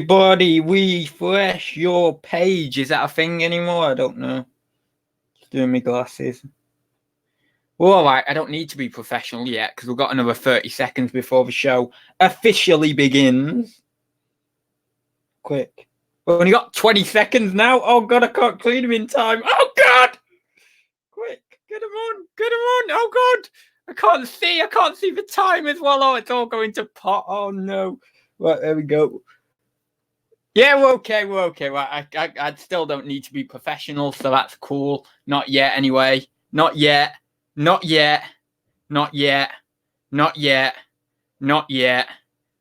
Everybody, refresh your page. Is that a thing anymore? I don't know. Just doing my glasses. Well, all right, I don't need to be professional yet because we've got another 30 seconds before the show officially begins. Quick. We've only got 20 seconds now. Oh, God, I can't clean them in time. Oh, God! Quick, get them on. Get them on. Oh, God. I can't see the time as well. Oh, it's all going to pot. Oh, no. Right, there we go. Yeah, we're okay. Right, I still don't need to be professional, so that's cool. Not yet, anyway. Not yet. Not yet. Not yet. Not yet. Not yet.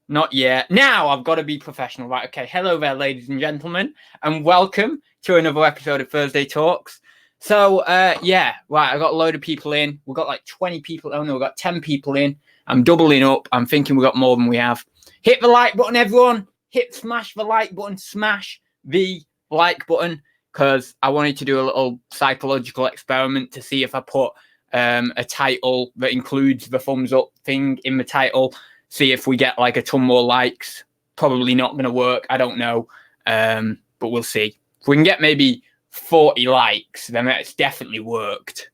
Not yet. Now I've got to be professional. Right, okay. Hello there, ladies and gentlemen, and welcome to another episode of Thursday Talks. So, yeah, right, I got a load of people in. We've got like 20 people. Oh, no, we've got 10 people in. I'm doubling up. I'm thinking we've got more than we have. Hit the like button, everyone. Smash the like button, smash the like button, because I wanted to do a little psychological experiment to see if I put a title that includes the thumbs up thing in the title, see if we get like a ton more likes. Probably not going to work. I don't know, but we'll see. If we can get maybe 40 likes, then it's definitely worked.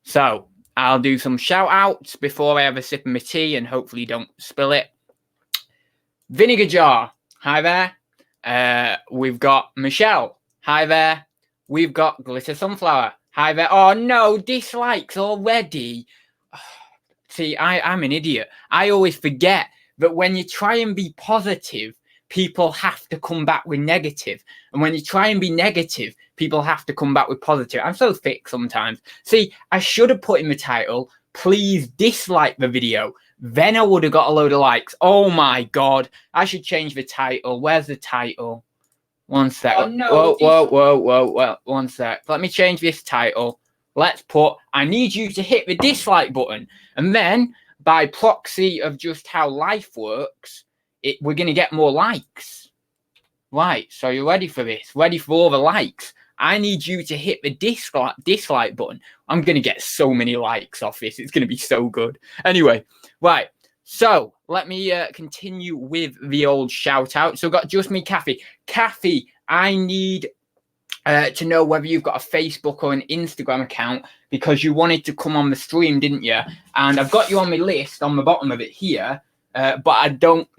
So I'll do some shout outs before I have a sip of my tea and hopefully don't spill it. Vinegar Jar, hi there. We've got Michelle, hi there. We've got Glitter Sunflower, hi there. Oh no, dislikes already. See, I'm an idiot. I always forget that when you try and be positive, people have to come back with negative. And when you try and be negative, people have to come back with positive. I'm so thick sometimes. See, I should have put in the title, please dislike the video. Then I would have got a load of likes. Oh my God. I should change the title. Where's the title? One sec. Oh, no, whoa. One sec. Let me change this title. Let's put, I need you to hit the dislike button. And then, by proxy of just how life works, we're going to get more likes. Right, so you're ready for this? Ready for all the likes? I need you to hit the dislike button. I'm going to get so many likes off this. It's going to be so good. Anyway, right. So let me continue with the old shout out. So I've got Just Me Kathy. Kathy, I need to know whether you've got a Facebook or an Instagram account because you wanted to come on the stream, didn't you? And I've got you on my list on the bottom of it here. But I don't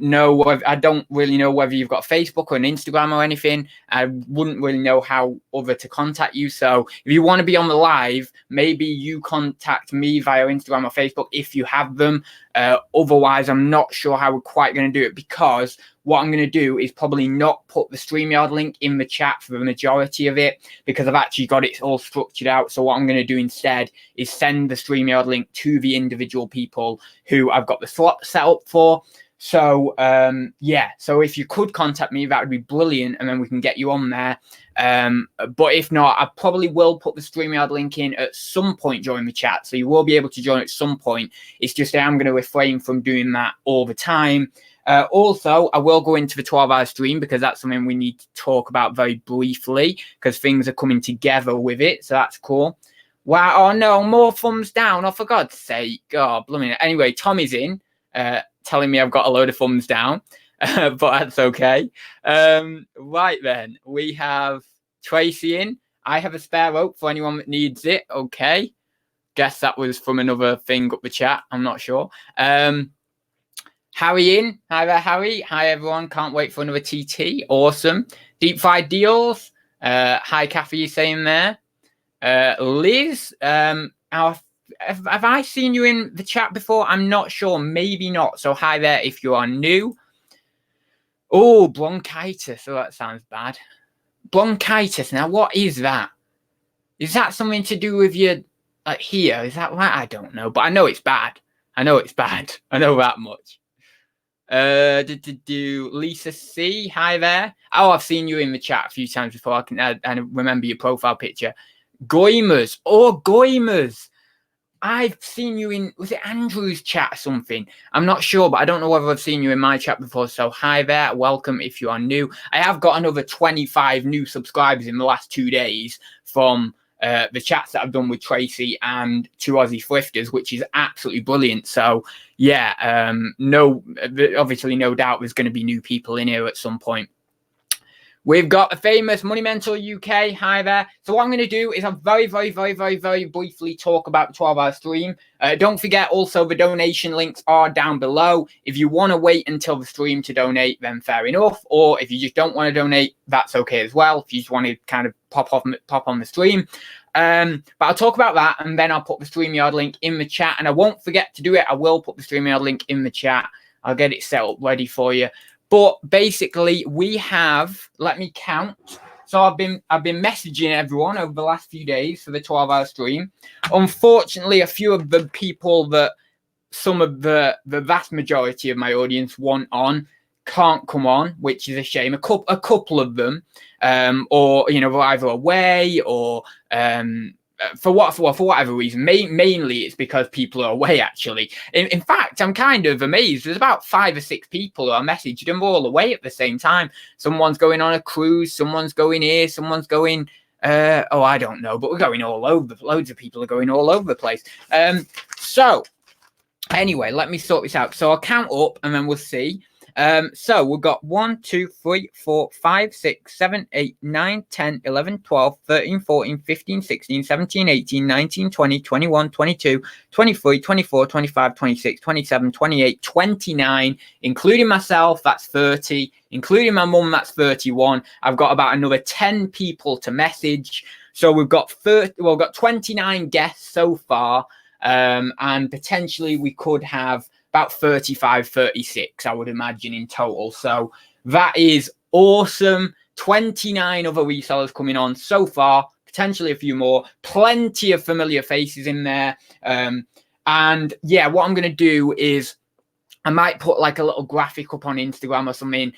really know whether you've got Facebook or an Instagram or anything. I wouldn't really know how other to contact you. So if you want to be on the live, maybe you contact me via Instagram or Facebook if you have them. Otherwise, I'm not sure how we're quite going to do it because what I'm going to do is probably not put the StreamYard link in the chat for the majority of it because I've actually got it all structured out. So what I'm going to do instead is send the StreamYard link to the individual people who I've got the slot set up for. So, yeah, so if you could contact me, that would be brilliant. And then we can get you on there. But if not, I probably will put the StreamYard link in at some point during the chat. So you will be able to join at some point. It's just that I'm going to refrain from doing that all the time. Also, I will go into the 12-hour stream because that's something we need to talk about very briefly because things are coming together with it. So that's cool. Wow. Oh, no, more thumbs down. Oh, for God's sake. Oh, blooming. Anyway, Tommy's in telling me I've got a load of thumbs down, but that's okay. Right then, we have Tracy in. I have a spare rope for anyone that needs it. Okay. Guess that was from another thing up the chat. I'm not sure. Harry in. Hi there, Harry. Hi, everyone. Can't wait for another TT. Awesome. Deep Fried Deals. Hi, Kathy, you saying there. Liz, have I seen you in the chat before? I'm not sure. Maybe not. So hi there if you are new. Oh, bronchitis. Oh, that sounds bad. Bronchitis. Now, what is that? Is that something to do with your, like, here? Is that right? I don't know. But I know it's bad. I know that much. Lisa C. Hi there. Oh, I've seen you in the chat a few times before. I can remember your profile picture. Goimers. Oh, Goimers. I've seen you in, was it Andrew's chat or something? I'm not sure, but I don't know whether I've seen you in my chat before. So hi there. Welcome if you are new. I have got another 25 new subscribers in the last 2 days from the chats that I've done with Tracy and 2 Aussie thrifters, which is absolutely brilliant. So yeah, obviously no doubt there's going to be new people in here at some point. We've got a famous Money Mentor UK. Hi there. So what I'm going to do is I'll very briefly talk about the 12-hour stream. Don't forget also the donation links are down below. If you want to wait until the stream to donate, then fair enough. Or if you just don't want to donate, that's okay as well. If you just want to kind of pop on the stream. But I'll talk about that, and then I'll put the StreamYard link in the chat. And I won't forget to do it. I will put the StreamYard link in the chat. I'll get it set up ready for you. But basically, we have, let me count. So I've been messaging everyone over the last few days for the 12-hour stream. Unfortunately, a few of the people that some of the vast majority of my audience want on can't come on, which is a shame. A couple of them, or you know, they're either away or for whatever reason. Mainly it's because people are away, actually. In fact, I'm kind of amazed. There's about 5 or 6 people who are messaging them all away at the same time. Someone's going on a cruise, someone's going here, someone's going I don't know, but we're going all over. Loads of people are going all over the place. So anyway, let me sort this out. So I'll count up and then we'll see. So we've got 1, 2, 3, 4, 5, 6, 7, 8, 9, 10, 11, 12, 13, 14, 15, 16, 17, 18, 19, 20, 21, 22, 23, 24, 25, 26, 27, 28, 29, including myself, that's 30, including my mum, that's 31. I've got about another 10 people to message. So we've got 29 guests so far, and potentially we could have about 35, 36, I would imagine, in total. So that is awesome. 29 other resellers coming on so far, potentially a few more, plenty of familiar faces in there. And yeah, what I'm going to do is I might put like a little graphic up on Instagram or something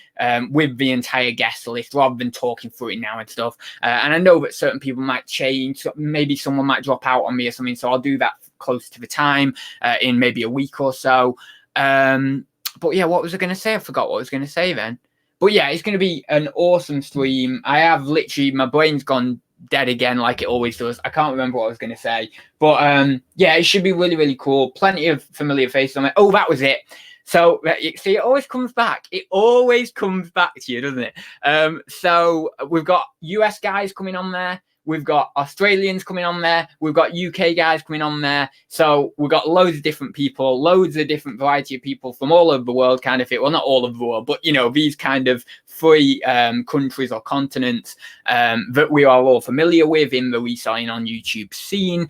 with the entire guest list rather than talking through it now and stuff. And I know that certain people might change. So maybe someone might drop out on me or something. So I'll do that close to the time in maybe a week or so. But yeah, what was I going to say? I forgot what I was going to say then. But yeah, it's going to be an awesome stream. I have literally, my brain's gone dead again like it always does. I can't remember what I was going to say. But yeah, it should be really cool. Plenty of familiar faces on it. Oh, that was it. So you see, it always comes back. It always comes back to you, doesn't it? So we've got US guys coming on there. We've got Australians coming on there. We've got UK guys coming on there. So we've got loads of different people, loads of different variety of people from all over the world, kind of. Well, not all over the world, but, you know, these kind of 3 countries or continents that we are all familiar with in the reselling on YouTube scene.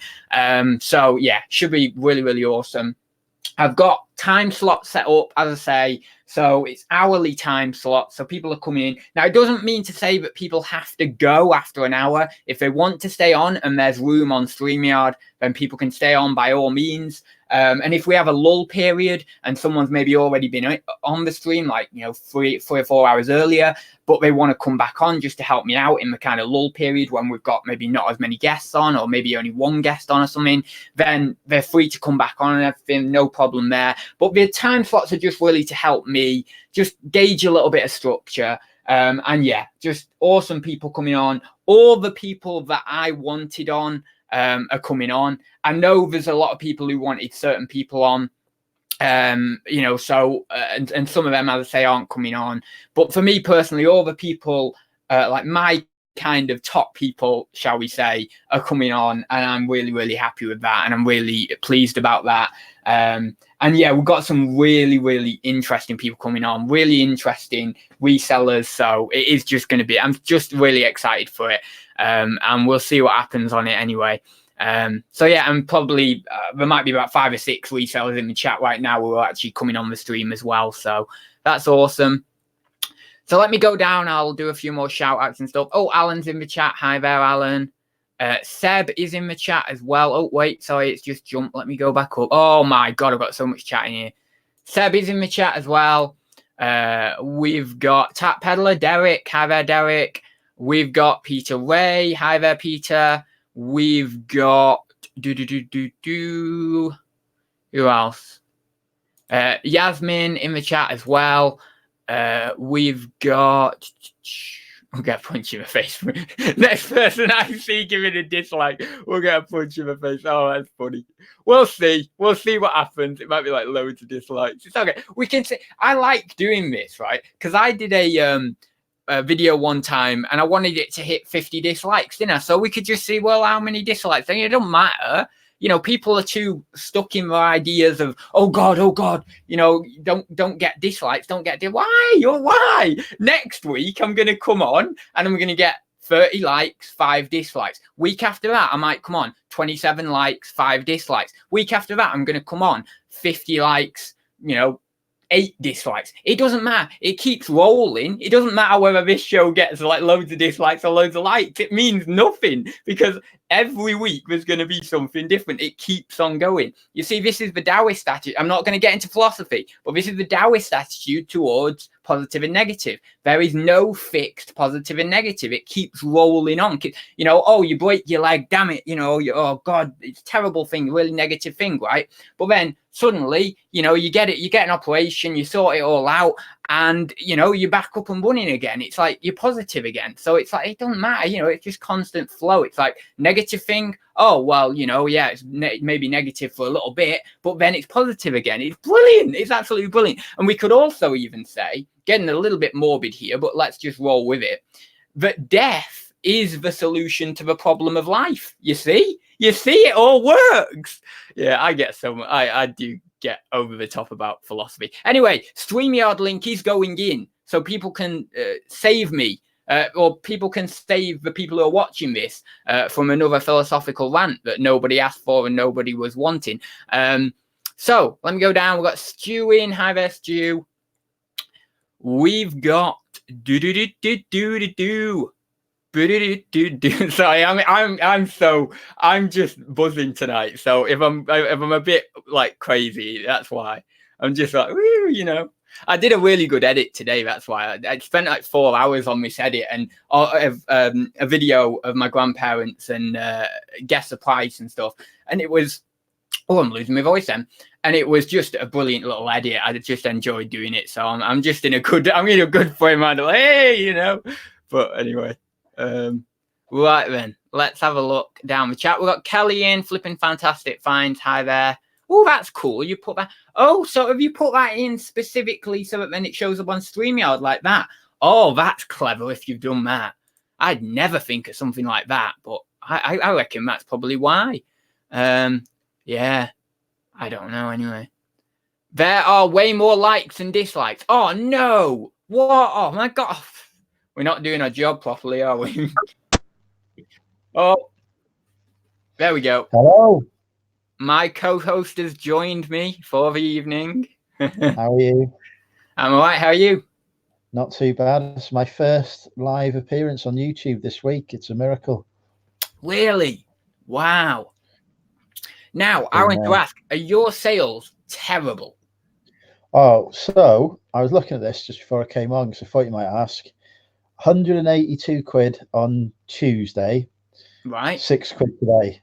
So, yeah, should be really awesome. I've got time slots set up, as I say, so it's hourly time slots. So people are coming in. Now, it doesn't mean to say that people have to go after an hour. If they want to stay on and there's room on StreamYard, then people can stay on by all means. And if we have a lull period and someone's maybe already been on the stream, like, you know, 3 or 4 hours earlier, but they want to come back on just to help me out in the kind of lull period when we've got maybe not as many guests on, or maybe only 1 guest on or something, then they're free to come back on and everything, no problem there. But the time slots are just really to help me just gauge a little bit of structure. And yeah, just awesome people coming on. All the people that I wanted on are coming on. I know there's a lot of people who wanted certain people on, you know, so and some of them, as I say, aren't coming on. But for me personally, all the people like my kind of top people, shall we say, are coming on, and I'm really happy with that, and I'm really pleased about that. And yeah, we've got some really interesting people coming on, really interesting resellers. So it is just going to be, I'm just really excited for it. And we'll see what happens on it anyway. So yeah, and probably there might be about 5 or 6 resellers in the chat right now who are actually coming on the stream as well. So that's awesome. So let me go down. I'll do a few more shout outs and stuff. Oh, Alan's in the chat. Hi there, Alan. Seb is in the chat as well. Oh, wait, sorry, it's just jumped. Let me go back up. Oh my God, I've got so much chat in here. Seb is in the chat as well. We've got Tap Peddler, Derek. Hi there, Derek. We've got Peter Ray. Hi there, Peter. We've got who else? Yasmin in the chat as well. We've got we'll get a punch in the face. Next person I see giving a dislike, we'll get a punch in the face. Oh, that's funny. We'll see. We'll see what happens. It might be like loads of dislikes. It's okay. We can say I like doing this, right? Because I did a video one time and I wanted it to hit 50 dislikes, didn't I? So we could just see, well, how many dislikes? And it don't matter. You know, people are too stuck in their ideas of, oh God, you know, don't get dislikes, why? Next week, I'm going to come on and I'm going to get 30 likes, 5 dislikes. Week after that, I might come on 27 likes, 5 dislikes. Week after that, I'm going to come on 50 likes, you know, 8 dislikes. It doesn't matter. It keeps rolling. It doesn't matter whether this show gets like loads of dislikes or loads of likes. It means nothing because every week there's going to be something different. It keeps on going. You see, this is the Taoist attitude. I'm not going to get into philosophy, but this is the Taoist attitude towards positive and negative. There is no fixed positive and negative. It keeps rolling on. You know, oh, you break your leg, damn it. You know, oh God, it's a terrible thing, really negative thing, right? But then suddenly, you know, you get an operation, you sort it all out, and you know, you're back up and running again. It's like you're positive again. So it's like it doesn't matter, you know, it's just constant flow. It's like negative thing. Oh well, you know, yeah, it's maybe negative for a little bit, but then it's positive again. It's brilliant. It's absolutely brilliant. And we could also even say, getting a little bit morbid here, but let's just roll with it, that death is the solution to the problem of life. You see, it all works. Yeah, I get so much. I do get over the top about philosophy. Anyway, StreamYard link is going in, so people can save me, or people can save the people who are watching this from another philosophical rant that nobody asked for and nobody was wanting. So let me go down. We've got Stu in. Hi there, Stu. We've got Sorry, I'm just buzzing tonight. So if I'm a bit like crazy, that's why. I'm just like, woo, you know. I did a really good edit today. That's why I spent like 4 hours on this edit and a video of my grandparents and guess the price and stuff. And it was, oh, I'm losing my voice then. And it was just a brilliant little edit. I just enjoyed doing it. So I'm just in a good frame of mind. Like, hey, you know. But anyway. Right then, let's have a look down the chat. We've got Kelly in, flipping fantastic finds. Hi there. Oh, that's cool. You put that. Oh, so have you put that in specifically so that then it shows up on StreamYard like that? Oh, that's clever if you've done that. I'd never think of something like that, but I reckon that's probably why. Yeah, I don't know anyway. There are way more likes than dislikes. Oh, no. What? Oh, my God. We're not doing our job properly, are we? Oh, there we go. Hello. My co-host has joined me for the evening. How are you? I'm all right. How are you? Not too bad. It's my first live appearance on YouTube this week. It's a miracle. Really? Wow. Now, I want to ask, are your sales terrible? Oh, so I was looking at this just before I came on because I thought you might ask. 182 quid on Tuesday. Right. 6 quid today.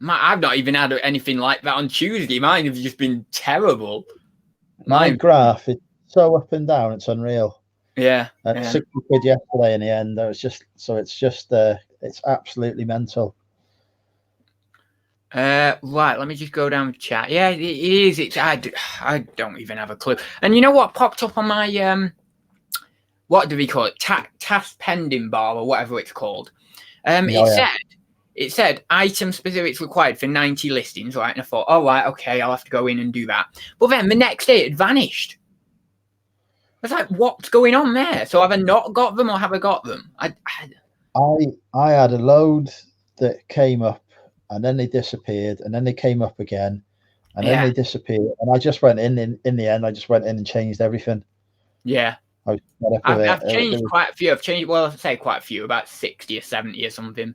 I've not even had anything like that on Tuesday. Mine have just been terrible. My graph is so up and down, it's unreal. Yeah. 60 quid yesterday in the end. It's absolutely mental. Right, let me just go down the chat. Yeah, it is. I don't even have a clue. And you know what popped up on my what do we call it? Task pending bar or whatever it's called. It said item specifics required for 90 listings, right? And I thought, oh right, okay, I'll have to go in and do that. But then the next day it vanished. I was like, what's going on there? So have I not got them or have I got them? I had a load that came up and then they disappeared and then they came up again and then they disappeared. And I just went in the end, I just went in and changed everything. Yeah. I've changed quite a few. I've changed, well, I'd say quite a few, about 60 or 70 or something.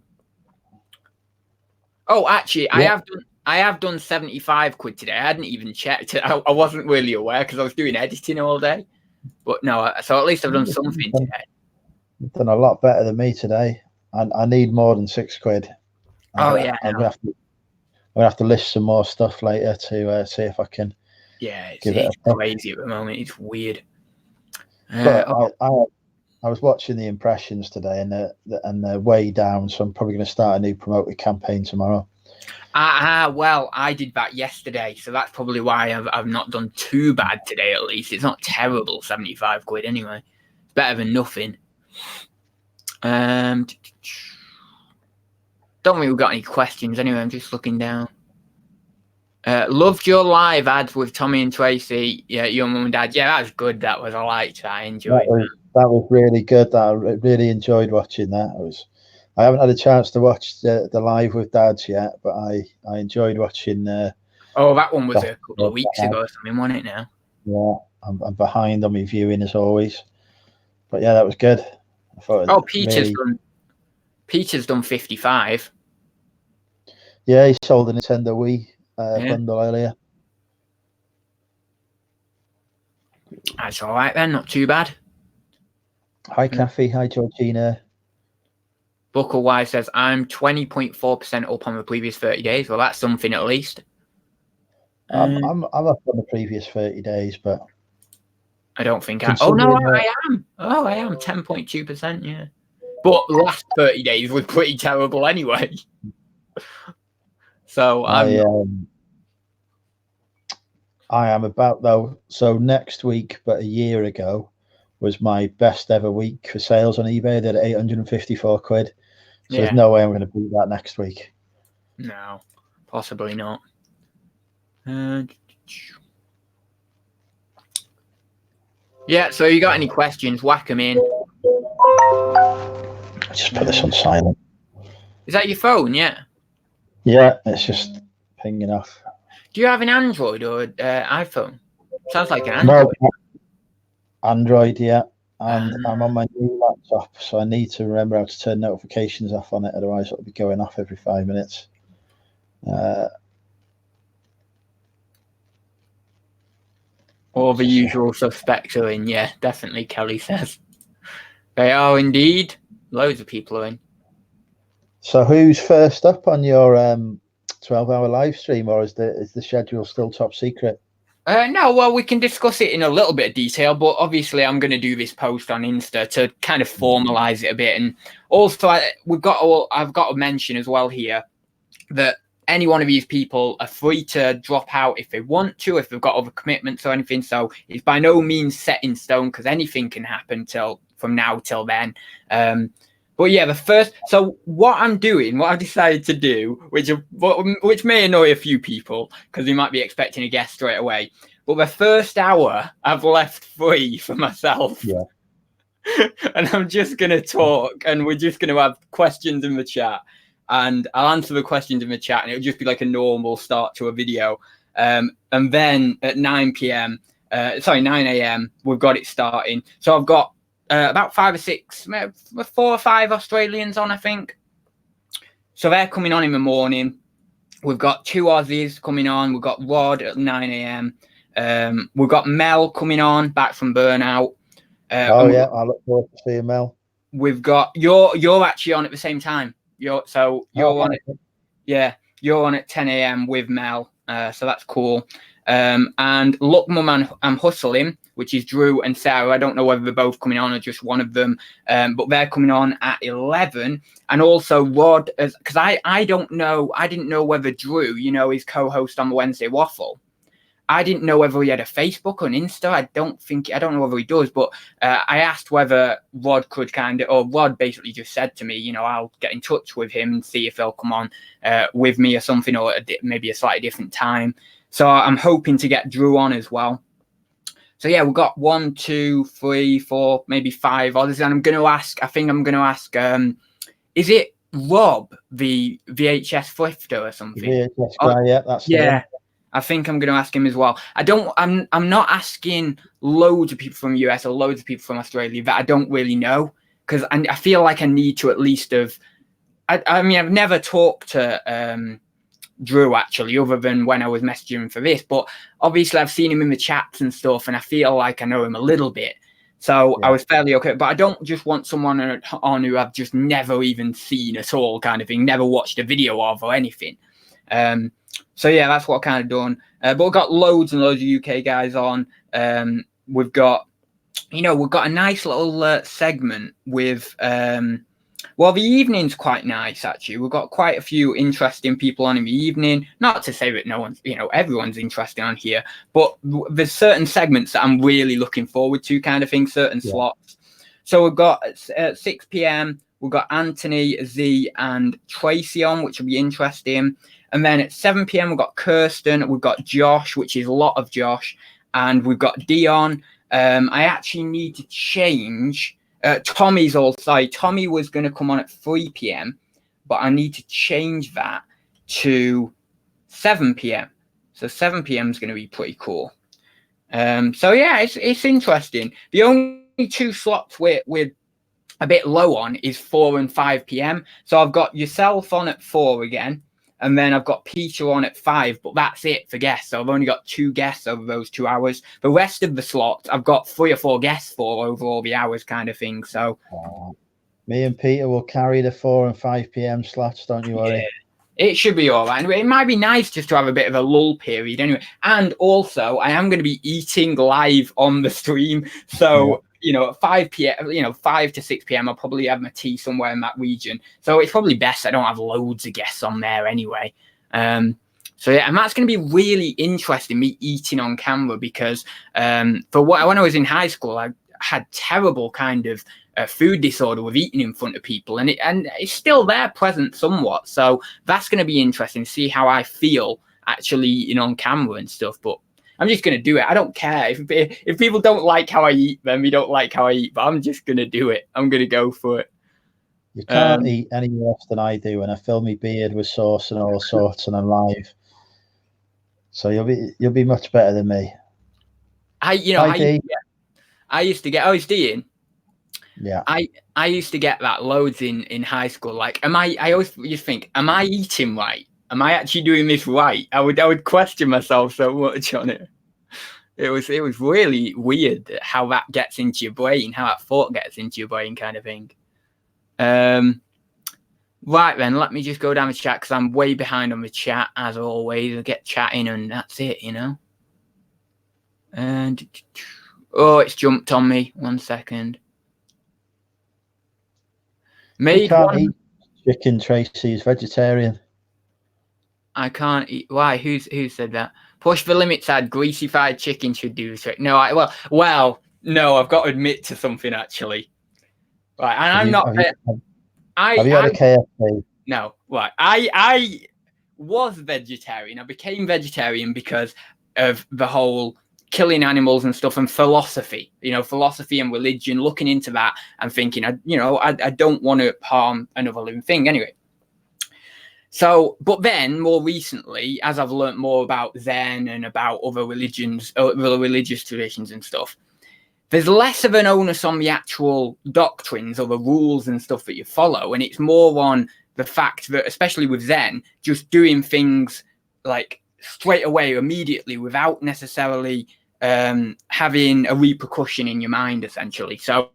Oh, actually, yeah. I have done 75 quid today. I hadn't even checked it. I wasn't really aware because I was doing editing all day. But no, so at least I've done something today. You've done a lot better than me today. I need more than 6 quid. I'm gonna have to list some more stuff later to see if I can. Yeah, it's crazy at the moment. It's weird. But I was watching the impressions today, and they're way down. So I'm probably going to start a new promoted campaign tomorrow. Well, I did that yesterday, so that's probably why I've not done too bad today. At least it's not terrible. 75 quid anyway. It's better than nothing. Don't think we've got any questions anyway. I'm just looking down. Loved your live ads with Tommy and Tracy. Yeah, your mum and dad. Yeah, that was good. That was. I liked that. I enjoyed that was really good. I really enjoyed watching that. I haven't had a chance to watch the live with dads yet, but I enjoyed watching. That one was a couple of weeks ago or something, wasn't it now? Yeah, I'm behind on my viewing as always. But yeah, that was good. I thought Peter's done 55. Yeah, he sold a Nintendo Wii bundle earlier. That's all right then, not too bad. Hi, Kathy. Hi, Georgina. Bucklewise says, I'm 20.4% up on the previous 30 days. Well, that's something at least. I'm up on the previous 30 days, but I don't think I am. Oh, I am 10.2%, yeah. But the last 30 days were pretty terrible anyway. So I am about, though. So next week, but a year ago, was my best ever week for sales on eBay. They had 854 quid. So there's no way I'm going to beat that next week. No, possibly not. Yeah, so you got any questions, whack them in. Just put this on silent. Is that your phone? Yeah. Yeah, it's just pinging off. Do you have an Android or iPhone? Sounds like an Android. No, Android, yeah. And I'm on my new laptop, so I need to remember how to turn notifications off on it. Otherwise, it'll be going off every 5 minutes. All the usual suspects are in. Yeah, definitely, Kelly says. They are indeed. Loads of people are in. So who's first up on your 12-hour live stream, or is the schedule still top secret? No, well, we can discuss it in a little bit of detail, but obviously I'm going to do this post on Insta to kind of formalize it a bit. And also, I've got to mention as well here that any one of these people are free to drop out if they want to, if they've got other commitments or anything. So it's by no means set in stone because anything can happen from now till then. But yeah, so what I've decided to do, which may annoy a few people because they might be expecting a guest straight away. But the first hour I've left free for myself. Yeah. And I'm just going to talk and we're just going to have questions in the chat. And I'll answer the questions in the chat and it'll just be like a normal start to a video. And then at 9 a.m., we've got it starting. So I've got about 4 or 5 Australians on, I think. So they're coming on in the morning. We've got 2 Aussies coming on. We've got Rod at 9 a.m. We've got Mel coming on back from Burnout. I look forward to seeing Mel. We've got you're actually on at the same time. You're on it. Yeah, you're on at 10 a.m. with Mel. So that's cool. And Look Mum, I'm Hustling, which is Drew and Sarah. I don't know whether they're both coming on or just one of them, but they're coming on at 11. And also Rod, because I didn't know whether Drew, his co-host on the Wednesday Waffle, I didn't know whether he had a Facebook or an Insta. I don't know whether he does, but I asked whether Rod could Rod basically just said to me, I'll get in touch with him and see if he'll come on with me or something, or maybe a slightly different time. So I'm hoping to get Drew on as well. So yeah, we've got 1, 2, 3, 4, maybe 5 others. And I'm going to ask, is it Rob, the VHS Thrifter or something? VHS guy, yeah, that's yeah. I think I'm going to ask him as well. I'm not asking loads of people from US or loads of people from Australia that I don't really know, because I feel like I need to at least have. I mean, I've never talked to Drew actually, other than when I was messaging him for this. But obviously, I've seen him in the chats and stuff, and I feel like I know him a little bit. So yeah. I was fairly okay. But I don't just want someone on who I've just never even seen at all, kind of thing, never watched a video of or anything. So yeah, that's what I've kind of done. But we've got loads and loads of UK guys on. We've got we've got a nice little segment with well, the evening's quite nice, actually. We've got quite a few interesting people on in the evening. Not to say that no one's, everyone's interesting on here, but there's certain segments that I'm really looking forward to, kind of thing, certain slots. So we've got at 6 p.m., we've got Anthony, Z, and Tracy on, which will be interesting. And then at 7 p.m., we've got Kirsten, we've got Josh, which is a lot of Josh, and we've got Dion. I actually need to change... Tommy's also. Tommy was going to come on at 3 p.m., but I need to change that to 7 p.m. So 7 p.m. is going to be pretty cool. So yeah, it's interesting. The only two slots we're a bit low on is 4 and 5 p.m. So I've got yourself on at 4 again, and then I've got Peter on at 5, but that's it for guests. So I've only got 2 guests over those 2 hours. The rest of the slots, I've got 3 or 4 guests for over all the hours, kind of thing. So me and Peter will carry the 4 and 5 p.m. slots, don't you worry. Yeah, it should be all right. It might be nice just to have a bit of a lull period anyway. And also, I am going to be eating live on the stream. So... at 5 p.m., 5 to 6 p.m., I'll probably have my tea somewhere in that region. So it's probably best I don't have loads of guests on there anyway. So yeah, and that's going to be really interesting, me eating on camera, because when I was in high school, I had terrible kind of food disorder with eating in front of people, and it's still there present somewhat. So that's going to be interesting to see how I feel actually eating on camera and stuff. But I'm just going to do it. I don't care. If people don't like how I eat, then we don't like how I eat. But I'm just going to do it. I'm going to go for it. You can't eat any worse than I do, and I fill my beard with sauce and all sorts, and I'm live. So you'll be much better than me. I used to get. Oh, it's Dean. Yeah. I used to get that loads in high school. Like, I always just think, am I eating right? Am I actually doing this right? I would question myself so much on it. It was really weird how that gets into your brain, how that thought gets into your brain, kind of thing. Right then, let me just go down the chat because I'm way behind on the chat as always. I'll get chatting and that's it, And it's jumped on me. 1 second. You can't eat chicken, Tracy. He's vegetarian. I can't eat. Why? Who said that? Push the limits. Add greasy fried chicken should do the trick. No, no. I've got to admit to something actually. Right, and I'm not. Have you had a KFC? No, right. I was vegetarian. I became vegetarian because of the whole killing animals and stuff and philosophy. Philosophy and religion. Looking into that and thinking, I don't want to harm another living thing anyway. So, but then more recently, as I've learned more about Zen and about other religions, other religious traditions and stuff, there's less of an onus on the actual doctrines or the rules and stuff that you follow. And it's more on the fact that, especially with Zen, just doing things like straight away, immediately, without necessarily having a repercussion in your mind, essentially. So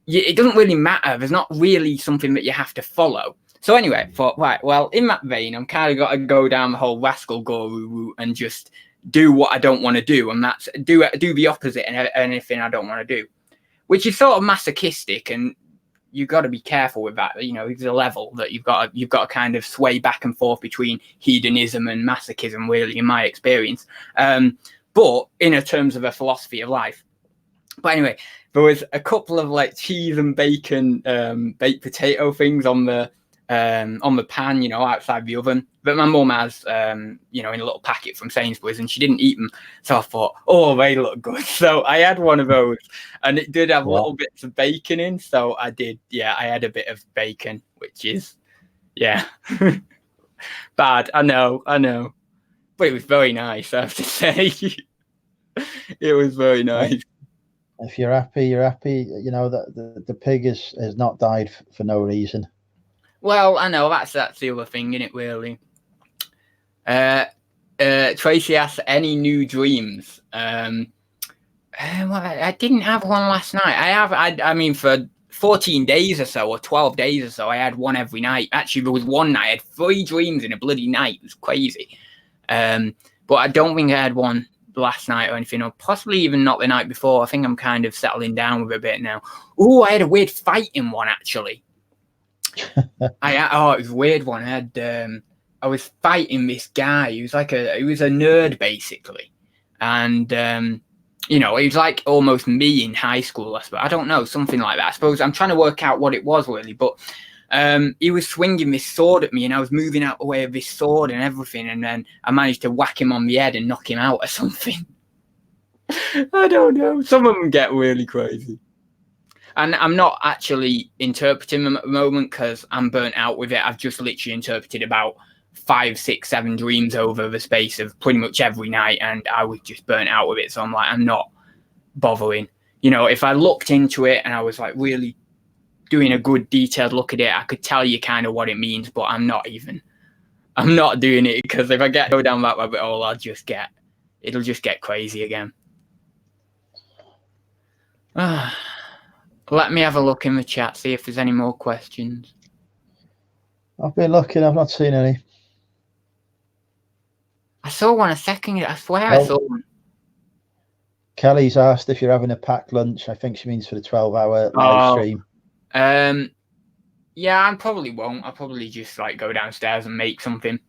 it doesn't really matter. There's not really something that you have to follow. So anyway, I thought, right, well, in that vein, I'm kind of got to go down the whole rascal guru route and just do what I don't want to do, and that's do the opposite and anything I don't want to do, which is sort of masochistic, and you've got to be careful with that. There's a level that you've got to kind of sway back and forth between hedonism and masochism, really, in my experience. But in terms of a philosophy of life. But anyway, there was a couple of like cheese and bacon baked potato things on the pan, outside the oven, but my mum has, in a little packet from Sainsbury's, and she didn't eat them. So I thought, they look good. So I had one of those, and it did have little bits of bacon in. So I had a bit of bacon, which is, bad. I know, but it was very nice, I have to say. It was very nice. If you're happy, you're happy. That the pig has not died for no reason. Well, I know that's the other thing, isn't it? Really. Tracy asks, any new dreams? Well, I didn't have one last night. I mean, for 14 days or so, or 12 days or so, I had one every night. Actually, there was one night I had 3 dreams in a bloody night. It was crazy. But I don't think I had one last night or anything, or possibly even not the night before. I think I'm kind of settling down with it a bit now. Oh, I had a weird fighting one actually. It was a weird one. I was fighting this guy. He was a nerd basically, and he was like almost me in high school. I suppose. I don't know, something like that. I suppose I'm trying to work out what it was really, but he was swinging this sword at me, and I was moving out the way of this sword and everything, and then I managed to whack him on the head and knock him out or something. I don't know. Some of them get really crazy. And I'm not actually interpreting them at the moment because I'm burnt out with it. I've just literally interpreted about 5, 6, 7 dreams over the space of pretty much every night, and I was just burnt out with it. So I'm like, I'm not bothering. If I looked into it and I was like really doing a good detailed look at it, I could tell you kind of what it means, but I'm not doing it because if I go down that rabbit hole, it'll just get crazy again. Let me have a look in the chat, see if there's any more questions. I've been looking, I've not seen any. I saw one a second ago. I swear I saw one. Kelly's asked if you're having a packed lunch. I think she means for the 12-hour live stream. Yeah, I probably won't. I'll probably just go downstairs and make something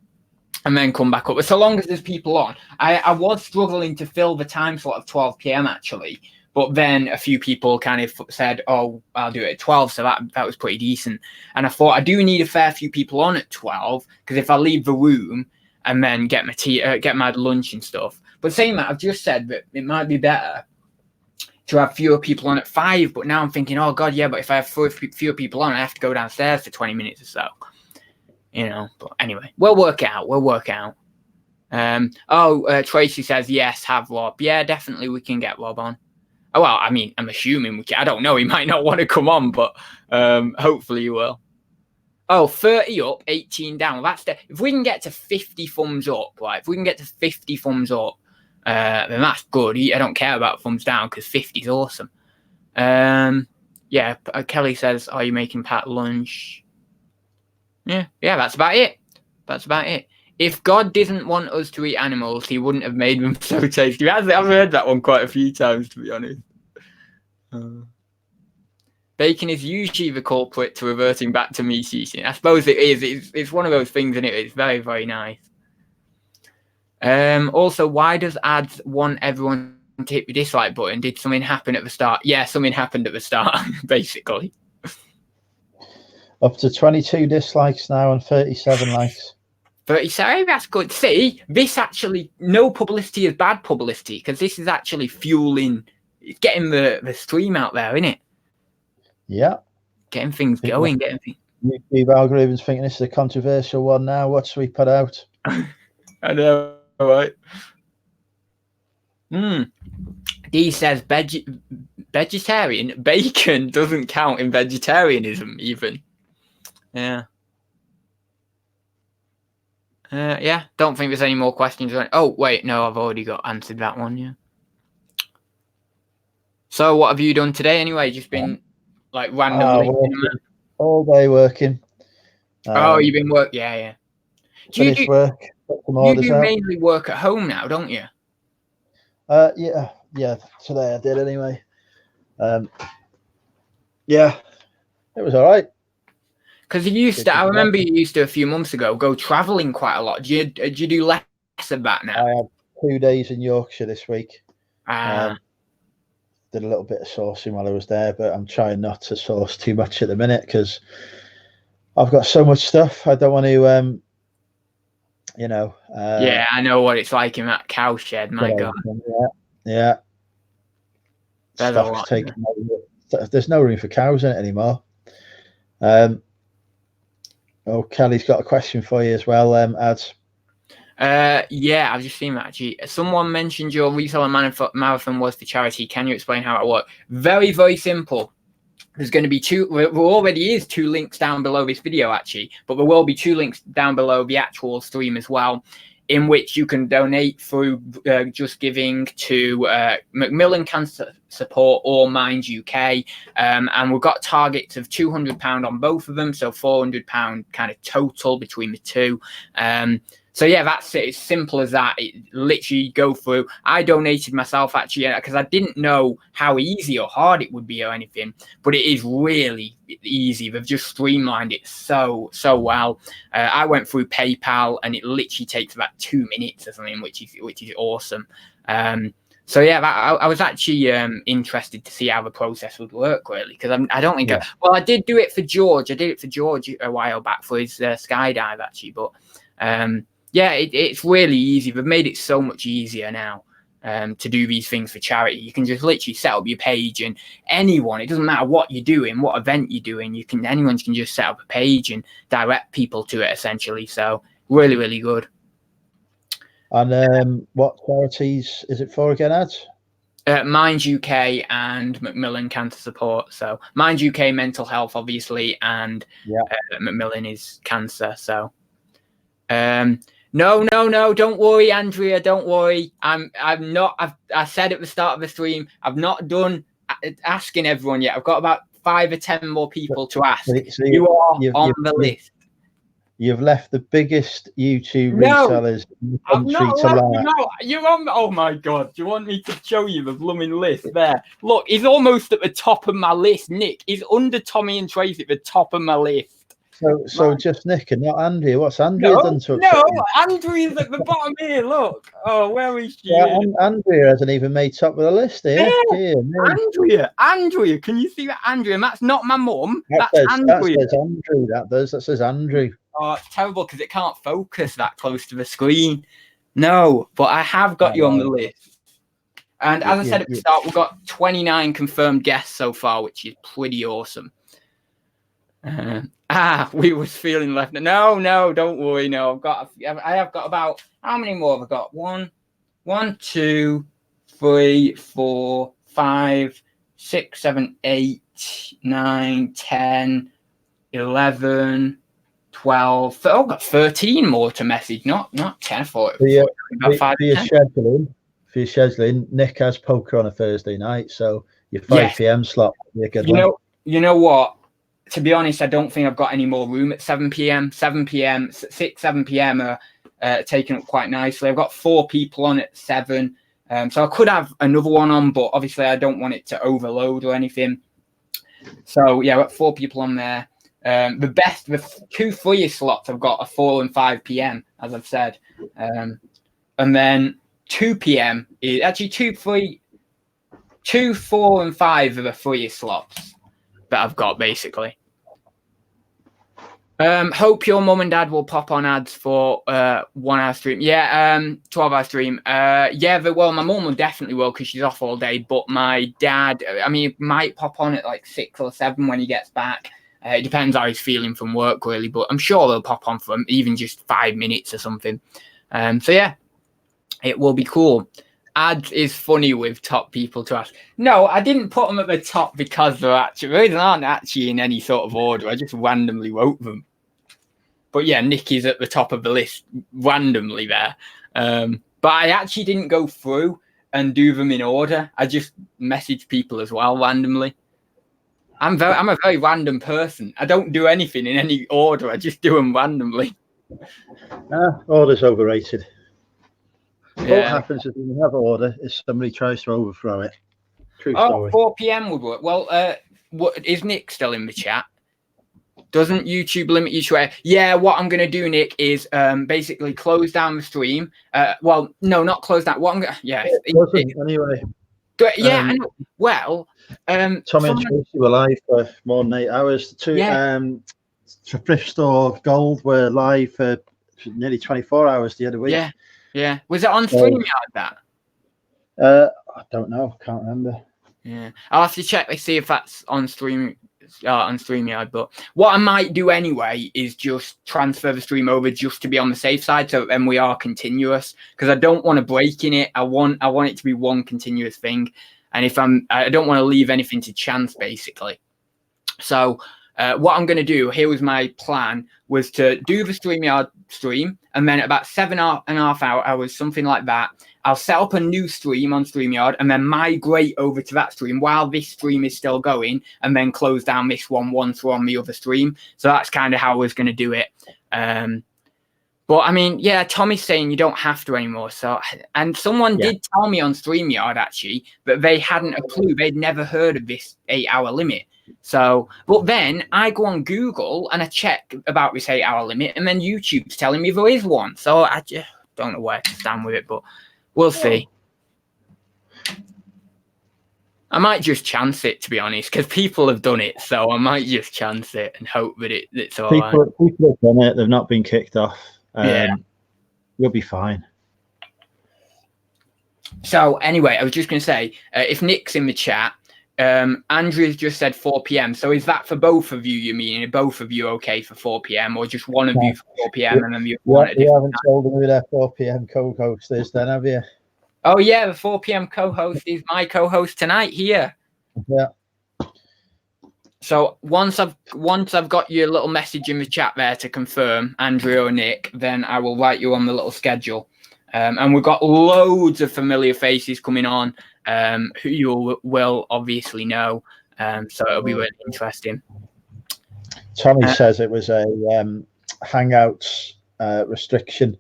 and then come back up. But so long as there's people on. I was struggling to fill the time slot of 12 p.m. actually. But then a few people kind of said, oh, I'll do it at 12. So that was pretty decent. And I thought I do need a fair few people on at 12 because if I leave the room and then get my get my lunch and stuff. But saying that, I've just said that it might be better to have fewer people on at 5. But now I'm thinking, oh, God, yeah, but if I have fewer people on, I have to go downstairs for 20 minutes or so. But anyway, we'll work it out. Tracy says, yes, have Rob. Yeah, definitely we can get Rob on. Oh, well, I mean, I'm assuming we can. I don't know. He might not want to come on, but hopefully he will. Oh, 30 up, 18 down. If we can get to 50 thumbs up, then that's good. I don't care about thumbs down because 50 is awesome. Yeah, Kelly says, are you making Pat lunch? Yeah, that's about it. If God didn't want us to eat animals, he wouldn't have made them so tasty. I've heard that one quite a few times, to be honest. Bacon is usually the culprit to reverting back to meat eating. I suppose it is. It's one of those things, isn't it? It's very, very nice. Also, why does ads want everyone to hit the dislike button? Did something happen at the start? Yeah, something happened at the start, basically. Up to 22 dislikes now and 37 likes. 37, that's good. See, this actually, no publicity is bad publicity because this is actually fueling, it's getting the stream out there, isn't it? Yeah. Getting things going. YouTube algorithms thinking this is a controversial one now. What should we put out? I know, right? Dee says vegetarian bacon doesn't count in vegetarianism even. Yeah. Yeah, don't think there's any more questions. Oh, wait, no, I've already answered that one, yeah. So what have you done today anyway? Just been randomly? All day working. You've been working? Yeah. Finished work. You do mainly work at home now, don't you? Yeah, today I did anyway. Yeah, it was all right. Because I remember you used to a few months ago go traveling quite a lot. Do you do less of that now? I had 2 days in Yorkshire this week. Did a little bit of sourcing while I was there, but I'm trying not to source too much at the minute because I've got so much stuff. I don't want to, yeah, I know what it's like in that cow shed. My God. Yeah. Stuff's taken over. There's no room for cows in it anymore. Kelly's got a question for you as well, Ads. Yeah, I've just seen that actually. Someone mentioned your reseller marathon was for charity. Can you explain how it works? Very, very simple. There's going to be there already is 2 links down below this video actually, but there will be 2 links down below the actual stream as well, in which you can donate through Just Giving to Macmillan Cancer Support or Mind UK. And we've got targets of £200 on both of them, so £400 kind of total between the two. So yeah, that's it. It's simple as that. It literally go through. I donated myself actually because I didn't know how easy or hard it would be or anything, but it is really easy. They've just streamlined it so well. I went through PayPal and it literally takes about 2 minutes or something, which is awesome. So yeah, I was actually interested to see how the process would work really, because I don't think I did do it for George. I did it for George a while back for his skydive actually, but yeah, it's really easy. They've made it so much easier now to do these things for charity. You can just literally set up your page, and anyone, it doesn't matter what you're doing, what event you're doing, anyone can just set up a page and direct people to it essentially. So really, really good. And what charities is it for again, Ads? Mind UK and Macmillan Cancer Support. So Mind UK mental health, obviously, and Macmillan is cancer. So no, don't worry, Andrea, don't worry. I said at the start of the stream, I've not done asking everyone yet. I've got about 5 or 10 more people to ask. So you are on the list. You've left the biggest YouTube resellers in the country to lie. No, you're on. Oh my God! Do you want me to show you the blooming list there? Look, he's almost at the top of my list. Nick, he's under Tommy and Tracy at the top of my list. So just Nick and not Andrea. What's Andrea done to upset you? Andrea's at the bottom here. Look. Oh, where is she? Yeah, Andrea hasn't even made top of the list here. Andrea, can you see that? Andrea, and that's not my mum. That's Andrea. That says Andrew. That says Andrew. Oh, it's terrible because it can't focus that close to the screen. No, but I have got you on the list. And as I said at the start, we've got 29 confirmed guests so far, which is pretty awesome. We was feeling left. No, don't worry. No, I have got about, how many more have I got? 1, 2, 3, 4, 5, 6, 7, 8, 9, 10, 11, 12. I've got 13 more to message. Not 10 for it. For your scheduling, Nick has poker on a Thursday night, so your 5 p.m. slot would be a good one. You know what? To be honest, I don't think I've got any more room at 7 p.m. 7 p.m. 7 p.m. are taken up quite nicely. I've got 4 people on at 7. So I could have another one on, but obviously I don't want it to overload or anything. So yeah, I've got 4 people on there. The 2 freest slots I've got are 4 and 5 p.m. as I've said. And then 2 p.m. is actually 2, 4 and 5 are the freest slots that I've got basically. Hope your mum and dad will pop on ads for 1 hour stream. 12-hour stream. Well, my mum will definitely will because she's off all day. But my dad, might pop on at like 6 or 7 when he gets back. It depends how he's feeling from work, really. But I'm sure they'll pop on for even just 5 minutes or something. So yeah, it will be cool. Ads is funny with top people to ask. No, I didn't put them at the top because they aren't actually in any sort of order. I just randomly wrote them. But yeah, Nicky's at the top of the list randomly there. But I actually didn't go through and do them in order. I just messaged people as well randomly. I'm a very random person. I don't do anything in any order. I just do them randomly. Order's overrated. What happens if you have order is somebody tries to overthrow it. True story. 4 p.m. would work. Well, is Nick still in the chat? Doesn't YouTube limit you to Yeah, what I'm going to do, Nick, is basically close down the stream. Well, no, not close down. What I'm going to... anyway. I know. Well... Tommy and Tracy were live for more than 8 hours. Thrift Store Gold were live for nearly 24 hours the other week. Yeah. Was it on StreamYard, that? I don't know. Can't remember. Yeah. I'll have to check to see if that's on StreamYard. But what I might do anyway is just transfer the stream over just to be on the safe side, so then we are continuous, because I don't want to break in it. I want it to be one continuous thing. And I don't want to leave anything to chance, basically. So what I'm going to do, here was my plan, was to do the StreamYard stream, and then at about 7.5 hours, something like that, I'll set up a new stream on StreamYard and then migrate over to that stream while this stream is still going, and then close down this one once we're on the other stream. So that's kind of how I was going to do it. But But I mean, yeah, Tommy's saying you don't have to anymore. So, and someone did tell me on StreamYard actually, but they hadn't a clue. They'd never heard of this 8-hour limit. So, but then I go on Google and I check about this 8-hour limit, and then YouTube's telling me there is one. So I just don't know where to stand with it, but we'll see. I might just chance it, to be honest, because people have done it. So I might just chance it and hope that it's all right. People have done it. They've not been kicked off. You'll be fine. So anyway, I was just going to say, if Nick's in the chat, Andrew's just said 4 p.m. So is that for both of you? You mean, are both of you okay for 4 p.m. or just one of you for 4 p.m. and then the other one at a different haven't told them who their 4 p.m. co-host is then, have you? Oh yeah, the 4 p.m. co-host is my co-host tonight here. Yeah. So once I've got your little message in the chat there to confirm, Andrew or Nick, then I will write you on the little schedule. And we've got loads of familiar faces coming on, who you will obviously know. So it'll be really interesting. Tommy says it was a Hangouts restriction.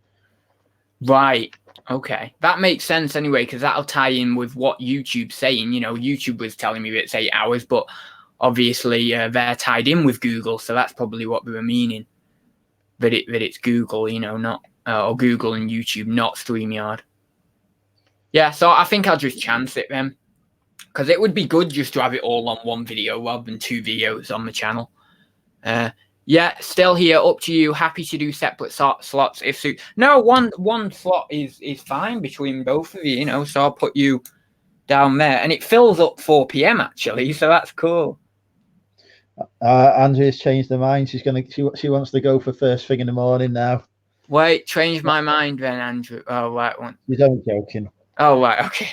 Right. Okay. That makes sense anyway, because that'll tie in with what YouTube's saying. You know, YouTube was telling me it's 8 hours, but obviously they're tied in with Google, so that's probably what we were meaning. That it's Google, you know, not or Google and YouTube, not StreamYard. Yeah, so I think I'll just chance it then, because it would be good just to have it all on one video rather than 2 videos on the channel. Yeah, still here, up to you. Happy to do separate slots if suit. No, one slot is fine between both of you, you know, so I'll put you down there. And it fills up 4 p.m. actually, so that's cool. Andrea's changed her mind. She wants to go for first thing in the morning now. Wait, change my mind then, Andrew. Oh, right one. You're only joking. Oh, right, okay.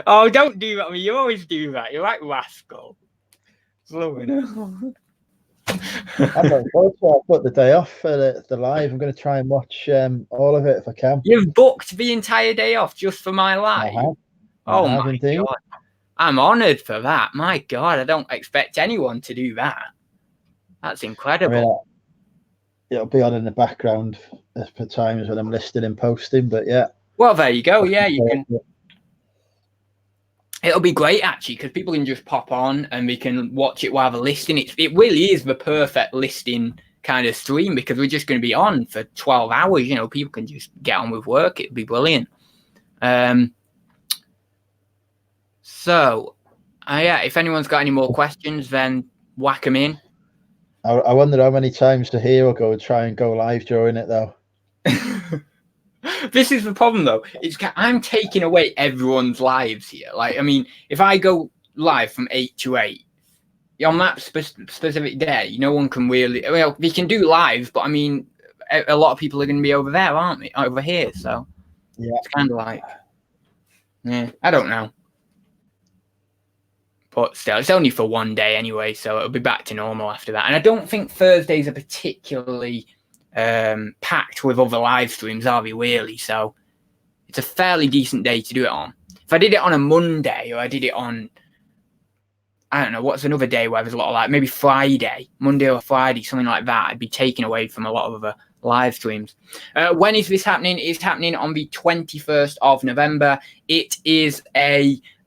Oh, don't do that. I mean, you always do that. You're like rascal. I'm not going to put the day off for the live. I'm going to try and watch all of it if I can. You've booked the entire day off just for my live? Oh my God. I'm honoured for that. My God, I don't expect anyone to do that. That's incredible. I mean, it'll be on in the background for times when I'm listing and posting, but yeah. Well, there you go. Yeah, you can. It'll be great actually, because people can just pop on and we can watch it while they're listing. It really is the perfect listing kind of stream, because we're just going to be on for 12 hours. You know, people can just get on with work. It'd be brilliant. So, yeah, if anyone's got any more questions, then whack them in. I wonder how many times the hero will go and try and go live during it, though. This is the problem, though. I'm taking away everyone's lives here. Like, I mean, if I go live from 8 to 8, on that specific day, no one can really... Well, we can do live, but, I mean, a lot of people are going to be over there, aren't they? Over here, so... Yeah. It's kind of like... Yeah, I don't know. But still, it's only for one day anyway, so it'll be back to normal after that. And I don't think Thursdays are particularly packed with other live streams, are we really? So it's a fairly decent day to do it on. If I did it on a Monday, or I did it on, I don't know, what's another day where there's a lot of, like, maybe Friday, Monday or Friday, something like that, I'd be taken away from a lot of other live streams. When is this happening? It's happening on the 21st of November. It is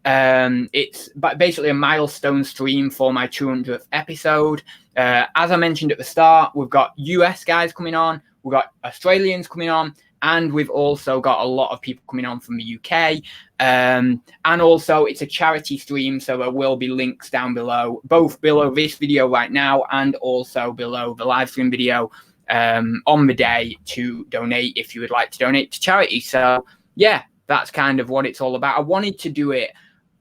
it's basically a milestone stream for my 200th episode. As I mentioned at the start, we've got US guys coming on, we've got Australians coming on, and we've also got a lot of people coming on from the UK. And also, it's a charity stream, so there will be links down below, both below this video right now and also below the live stream video on the day, to donate if you would like to donate to charity. So, yeah, that's kind of what it's all about. I wanted to do it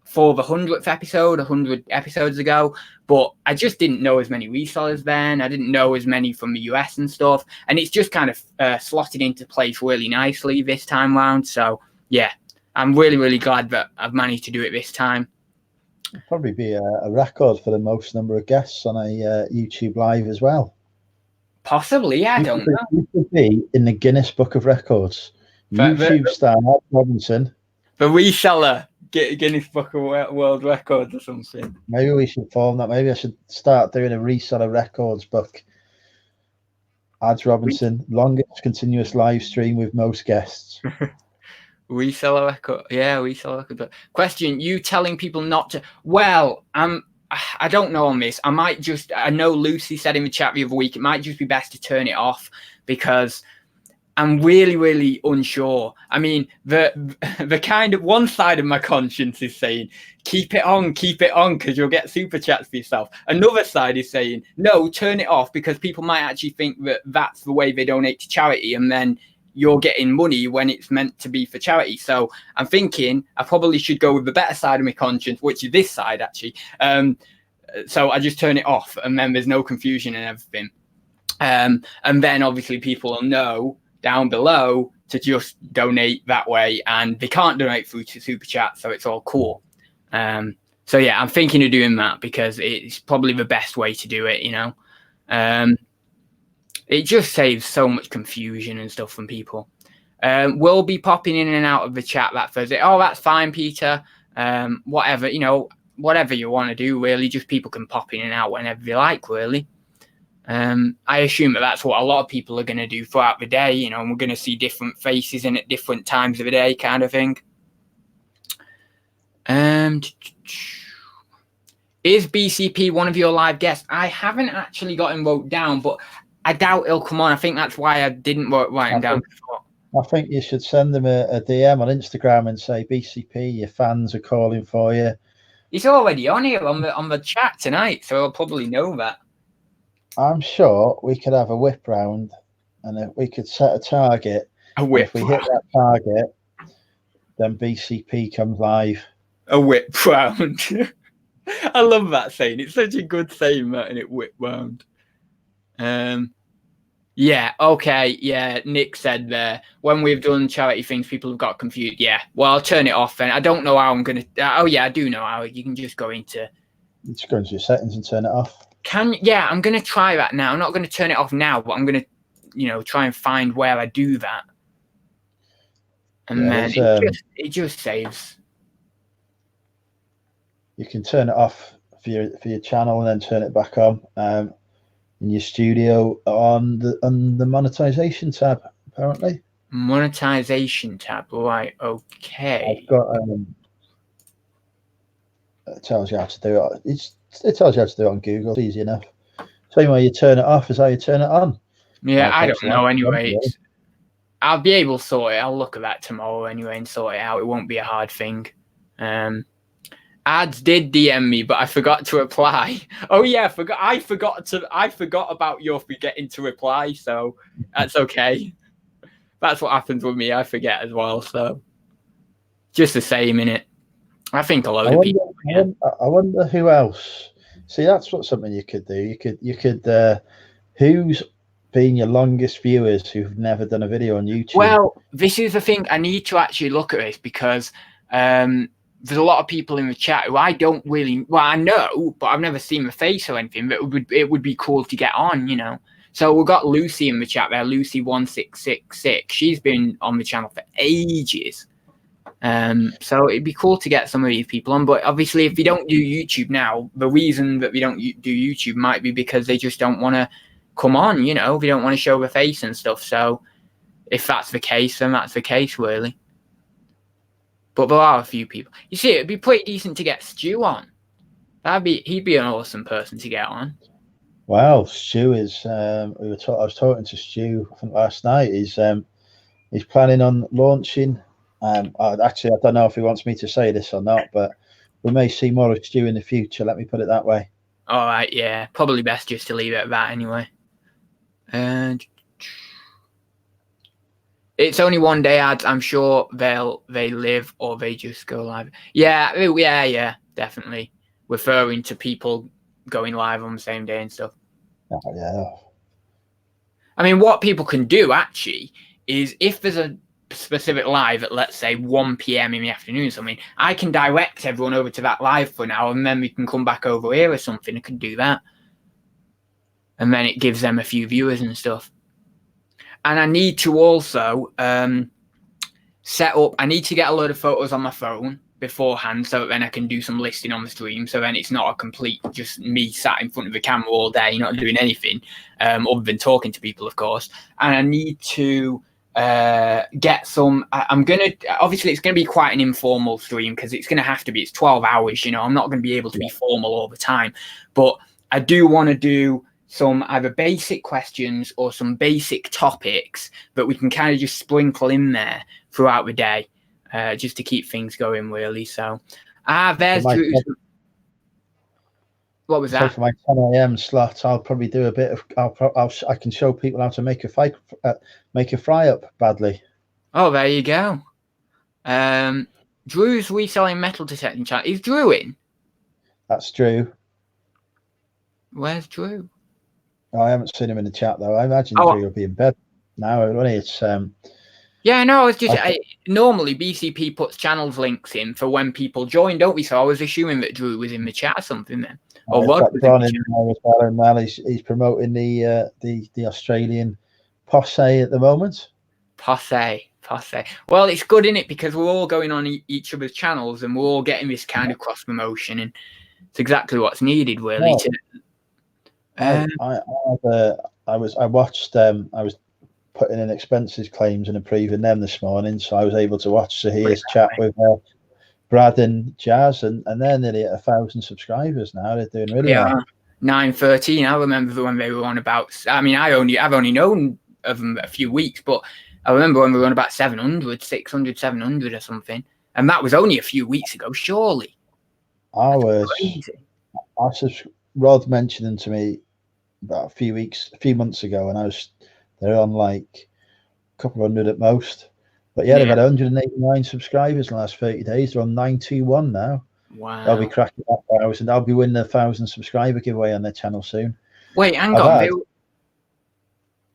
for the 100th episode, 100 episodes ago, but I just didn't know as many resellers then. I didn't know as many from the US and stuff, and it's just kind of slotted into place really nicely this time round. So yeah, I'm really, really glad that I've managed to do it this time. It'll probably be a record for the most number of guests on a YouTube live as well. Possibly, yeah, I don't know. You could be in the Guinness Book of Records. YouTube star Ed Robinson. The reseller. Guinness Book of World Records or something. Maybe we should form that. Maybe I should start doing a reseller records book. Ads Robinson, longest continuous live stream with most guests. We sell a record. Yeah, we sell a record. Question: you telling people not to? Well, I don't know on this. I know Lucy said in the chat the other week, it might just be best to turn it off because I'm really, really unsure. I mean, the kind of one side of my conscience is saying, keep it on, because you'll get super chats for yourself. Another side is saying, no, turn it off because people might actually think that that's the way they donate to charity, and then you're getting money when it's meant to be for charity. So I'm thinking I probably should go with the better side of my conscience, which is this side, actually. So I just turn it off, and then there's no confusion and everything. And then obviously people will know down below to just donate that way, and they can't donate through to super chat, so it's all cool. So yeah, I'm thinking of doing that because it's probably the best way to do it, you know. It just saves so much confusion and stuff from people. We'll be popping in and out of the chat that Thursday. Oh, that's fine, Peter. Whatever, you know, whatever you want to do, really. Just people can pop in and out whenever they like, really. I assume that that's what a lot of people are going to do throughout the day, you know, and we're going to see different faces in at different times of the day, kind of thing. Is BCP one of your live guests? I haven't actually got him wrote down, but I doubt he'll come on. I think that's why I didn't write him down before. I think you should send them a DM on Instagram and say, BCP, your fans are calling for you. He's already on here on the chat tonight, so he'll probably know that. I'm sure we could have a whip round, and if we could set a target. A whip. If we hit that target, then BCP comes live. A whip round. I love that saying. It's such a good saying, that, and it whip round. Yeah, okay, yeah, Nick said there, when we've done charity things, people have got confused. Yeah, well, I'll turn it off then. I don't know how I'm going to... oh, yeah, I do know how. You can just go into... Just go into your settings and turn it off. Yeah, I'm going to try that now. I'm not going to turn it off now, but I'm going to, you know, try and find where I do that. And then it just saves. You can turn it off for your channel and then turn it back on. In your studio on the monetization tab, apparently. Monetization tab, right? Okay. I've got it tells you how to do it. It tells you how to do it on Google. It's easy enough. Same way you turn it off is how you turn it on. Yeah, I don't know. Anyway, I'll be able to sort it. I'll look at that tomorrow anyway and sort it out. It won't be a hard thing. Ads did DM me, but I forgot to reply. Oh yeah, I forgot about your forgetting to reply, so that's okay. That's what happens with me. I forget as well, so just the same, innit? I think a load of people. I wonder who else. See, that's something you could do. You could who's been your longest viewers who've never done a video on YouTube? Well, this is the thing. I need to actually look at this because there's a lot of people in the chat who I don't really, well, I know, but I've never seen the face or anything, but it would be cool to get on, you know. So we've got Lucy in the chat there, Lucy1666. She's been on the channel for ages. So it'd be cool to get some of these people on, but obviously if we don't do YouTube now, the reason that we don't do YouTube might be because they just don't want to come on, you know, they don't want to show their face and stuff. So if that's the case, then that's the case, really. But there are a few people. You see, it'd be pretty decent to get Stu on. He'd be an awesome person to get on. Wow, Stu is. I was talking to Stu, I think last night. He's planning on launching. Actually, I don't know if he wants me to say this or not, but we may see more of Stu in the future. Let me put it that way. All right, yeah, probably best just to leave it at that anyway. And it's only one day ads. I'm sure they live or they just go live. Yeah, definitely. Referring to people going live on the same day and stuff. Oh, yeah. I mean, what people can do actually is if there's a specific live at, let's say, 1 p.m. in the afternoon or something, I can direct everyone over to that live for now, and then we can come back over here or something. I could do that. And then it gives them a few viewers and stuff. And I need to also set up, I need to get a load of photos on my phone beforehand, so that then I can do some listing on the stream. So then it's not a complete just me sat in front of the camera all day, not doing anything other than talking to people, of course. And I need to get some. I'm gonna obviously it's gonna be quite an informal stream because it's gonna have to be. It's 12 hours. I'm not gonna be able to be formal all the time, but I do want to do some either basic questions or some basic topics that we can kind of just sprinkle in there throughout the day. Just to keep things going, really. So, there's Drew's. What was that? So for my 10 a.m. slot, I'll probably do a bit of. I can show people how to make a fry up badly. Oh, there you go. Drew's reselling metal detecting channel. Is Drew in? That's Drew. Where's Drew? Oh, I haven't seen him in the chat though. I imagine Drew will be in bed now. It's Yeah, no, it's just normally BCP puts channels links in for when people join, don't we? So I was assuming that Drew was in the chat or something then. Or Rod was in there as well, and now he's promoting the Australian Posse at the moment. Posse. Well, it's good, isn't it? Because we're all going on each other's channels and we're all getting this kind of cross promotion, and it's exactly what's needed, really. I was putting in expenses claims and approving them this morning, so I was able to watch Zahir's chat with Brad and Jazz, and they're nearly at 1,000 subscribers now. They're doing really well. 913. I remember when they were on about. I mean, I've only known of them a few weeks, but I remember when we were on about 700, 600, 700 or something, and that was only a few weeks ago. Surely, Rod mentioned them to me about a few months ago, and they're on like a couple hundred at most. But they've had 189 subscribers in the last 30 days. They're on 921 now. Wow. They'll be cracking that 1,000. I'll be winning a 1,000 subscriber giveaway on their channel soon. Wait, hang on.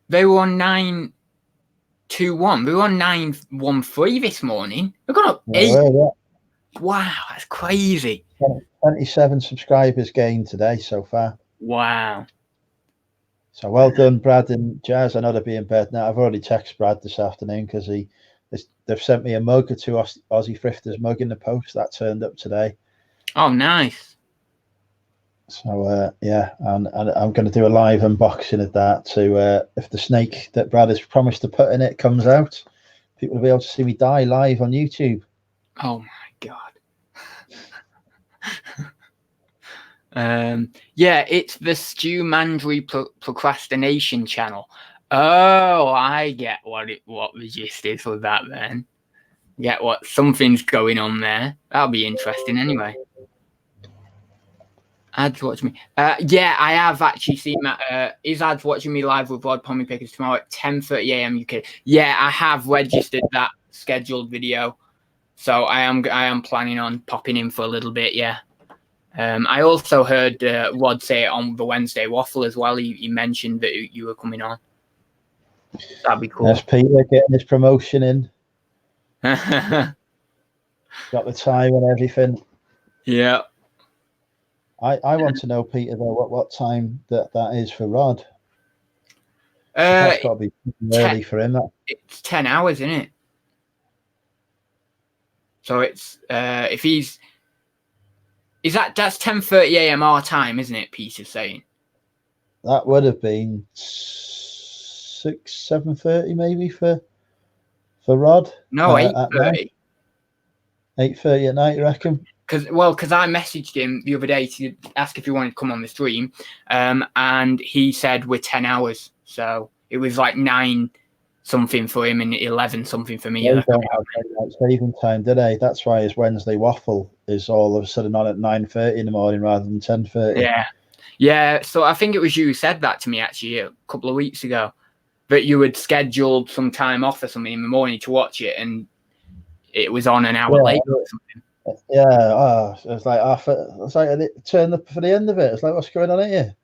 They were on 921. They were on 913 this morning. They've gone up 8. Wow, that's crazy. 27 subscribers gained today so far. Wow. So well done, Brad and Jazz. I know they'll be in bed now. I've already texted Brad this afternoon because they've sent me a mug, or 2 Aussie Thrifters mug in the post that turned up today. Oh, nice. So and I'm going to do a live unboxing of that. So if the snake that Brad has promised to put in it comes out, people will be able to see me die live on YouTube. Oh my god. It's the Stu Mandry procrastination channel. Oh, I get what the gist is with that then. Get what something's going on there. That'll be interesting anyway. Ads watching me. I have actually seen that. Is Ads watching me live with Rod Pommy Pickers tomorrow at 10:30 a.m. UK? Yeah, I have registered that scheduled video, so I am planning on popping in for a little bit. Yeah. I also heard Rod say it on the Wednesday Waffle as well. He mentioned that you were coming on. That'd be cool. There's Peter getting his promotion in. Got the time and everything. Yeah. I want to know, Peter, though, what time that is for Rod. That's got to be early for him. It's 10 hours, isn't it? So it's if he's that's 10:30 a.m. our time, isn't it? Peter's saying that would have been 7:30 maybe for Rod. No, 8:30. 8:30 at night, you reckon? Because I messaged him the other day to ask if he wanted to come on the stream, and he said we're 10 hours. So it was like 9 something for him and 11 something for me. They don't have daylight saving time, do they? That's why his Wednesday Waffle is all of a sudden on at 9:30 in the morning rather than 10:30. Yeah. So I think it was you who said that to me actually a couple of weeks ago, that you had scheduled some time off or something in the morning to watch it, and it was on an hour later or something. Yeah, it's like turn up for the end of it. It's like, what's going on here?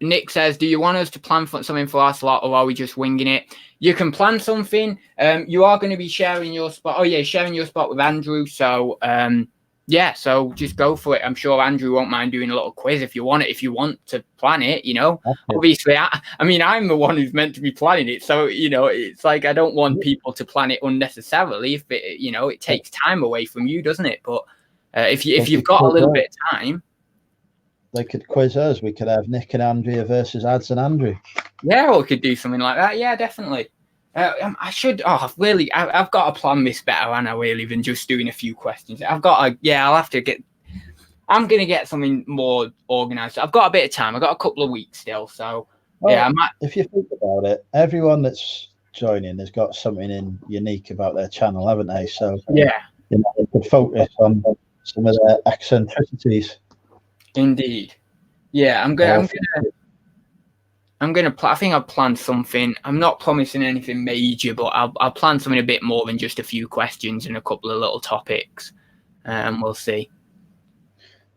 Nick says, do you want us to plan for something for our slot, or are we just winging it? You can plan something. You are going to be sharing your spot. Oh yeah, sharing your spot with Andrew. So Yeah, so just go for it. I'm sure Andrew won't mind doing a little quiz if you want it. If you want to plan it, obviously, I mean, I'm the one who's meant to be planning it. So, it's like I don't want people to plan it unnecessarily. If it takes time away from you, doesn't it? But if you've got a little bit of time, they could quiz us. We could have Nick and Andrea versus Ads and Andrew. Yeah, we could do something like that. Yeah, definitely. I should. I've got to plan this better, Anna, really, than just doing a few questions. I'll have to get. I'm going to get something more organised. I've got a bit of time. I've got a couple of weeks still. So, I might. If you think about it, everyone that's joining has got something unique about their channel, haven't they? So, they could focus on some of their eccentricities. Indeed. Yeah, I'm going to. I think I'll plan something. I'm not promising anything major, but I'll plan something a bit more than just a few questions and a couple of little topics. We'll see.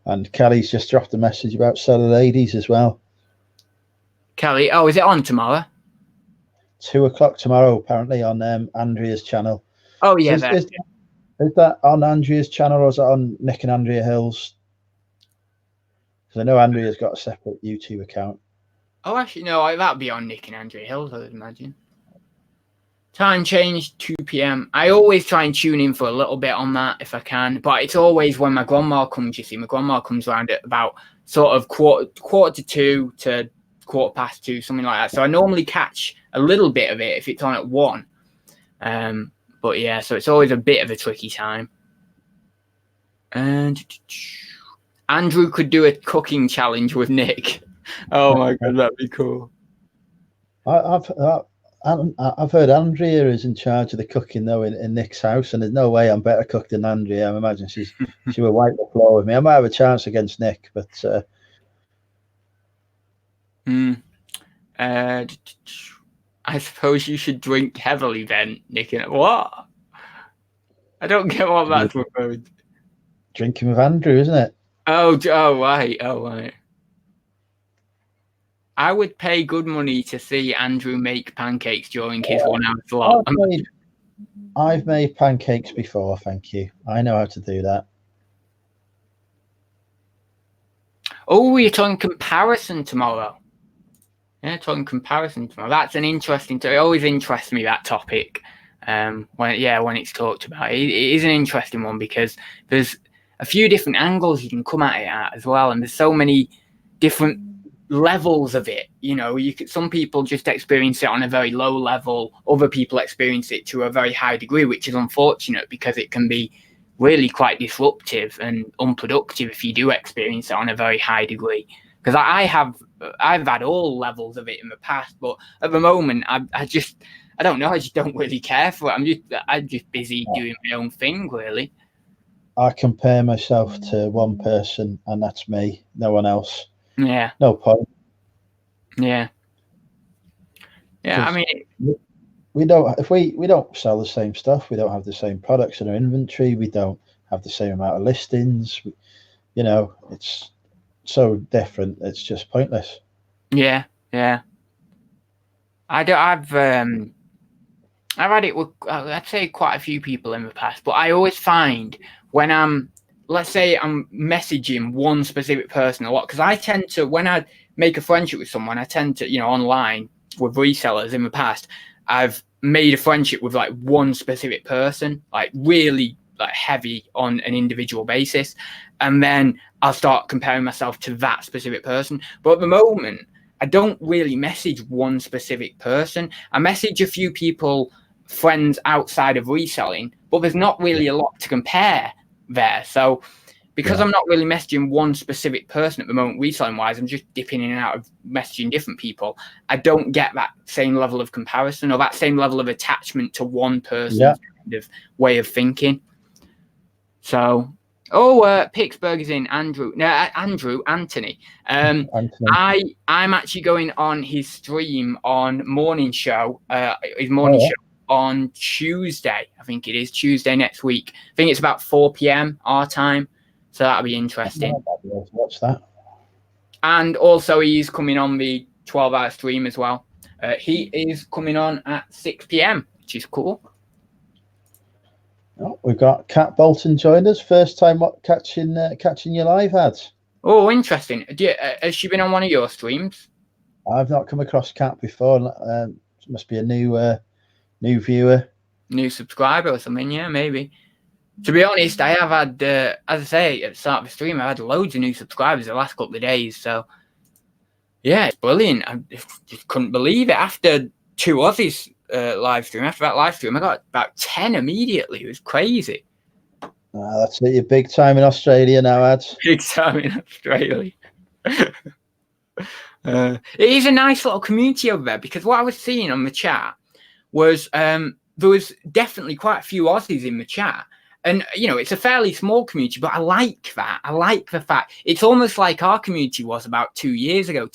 And Kelly's just dropped a message about Cellar Ladies as well. Kelly, is it on tomorrow? 2:00 tomorrow, apparently, on Andrea's channel. Oh, yeah. So is that on Andrea's channel, or is it on Nick and Andrea Hills? Because I know Andrea's got a separate YouTube account. Oh, actually, no, that'd be on Nick and Andrea Hills, I would imagine. Time change, 2 p.m. I always try and tune in for a little bit on that if I can, but it's always when my grandma comes, you see. My grandma comes around at about sort of quarter to 2 to 2:15, something like that. So I normally catch a little bit of it if it's on at 1. But yeah, so it's always a bit of a tricky time. And Andrew could do a cooking challenge with Nick. Oh my god, that'd be cool. I've heard Andrea is in charge of the cooking though in Nick's house, and there's no way I'm better cook than Andrea. I imagine she would wipe the floor with me. I might have a chance against Nick, but I suppose you should drink heavily then, Nick. What? I don't get what that's about. Drinking with Andrew, isn't it? Oh right. I would pay good money to see Andrew make pancakes during his 1 hour slot. I've made pancakes before, thank you. I know how to do that. Oh, you're talking comparison tomorrow. Yeah, talking comparison tomorrow. That's an interesting. It always interests me, that topic. When it's talked about, it is an interesting one because there's a few different angles you can come at it at as well, and there's so many different levels of it. Some people just experience it on a very low level. Other people experience it to a very high degree, which is unfortunate because it can be really quite disruptive and unproductive if you do experience it on a very high degree. Because I've had all levels of it in the past, but at the moment I don't know. I just don't really care for it. I'm just busy doing my own thing, really. I compare myself to one person, and that's me. No one else. Yeah. No point. Yeah. Yeah. I mean, we don't sell the same stuff. We don't have the same products in our inventory. We don't have the same amount of listings. It's so different. It's just pointless. Yeah. I've had it with, I'd say, quite a few people in the past, but I always find when let's say I'm messaging one specific person a lot, because I tend to, when I make a friendship with someone, I tend to, online with resellers in the past, I've made a friendship with like one specific person, like really like heavy on an individual basis. And then I'll start comparing myself to that specific person. But at the moment, I don't really message one specific person. I message a few people, friends outside of reselling, but there's not really a lot to compare there. So because I'm not really messaging one specific person at the moment, reselling wise, I'm just dipping in and out of messaging different people. I don't get that same level of comparison or that same level of attachment to one person's kind of way of thinking. So, Pittsburgh is in. Anthony. I'm actually going on his stream on morning show. His morning show on Tuesday. I think it is Tuesday next week. I think it's about 4 p.m. our time. So that'll be interesting. What's that? And also he's coming on the 12-hour stream as well. He is coming on at 6 p.m., which is cool. Oh, we've got Kat Bolton joined us. First time catching your live ads. Oh, interesting. Has she been on one of your streams? I've not come across Kat before. Must be a new viewer, new subscriber or something. Yeah, maybe. To be honest, I have had, as I say at the start of the stream, I've had loads of new subscribers the last couple of days. So, yeah, it's brilliant. I just couldn't believe it. After 2 Aussies live stream, after that live stream, I got about 10 immediately. It was crazy. That's it. You're big time in Australia now, ads. Big time in Australia. It is a nice little community over there, because what I was seeing on the chat was there was definitely quite a few Aussies in the chat. And, you know, it's a fairly small community, but I like that. I like the fact it's almost like our community was about 3 years ago.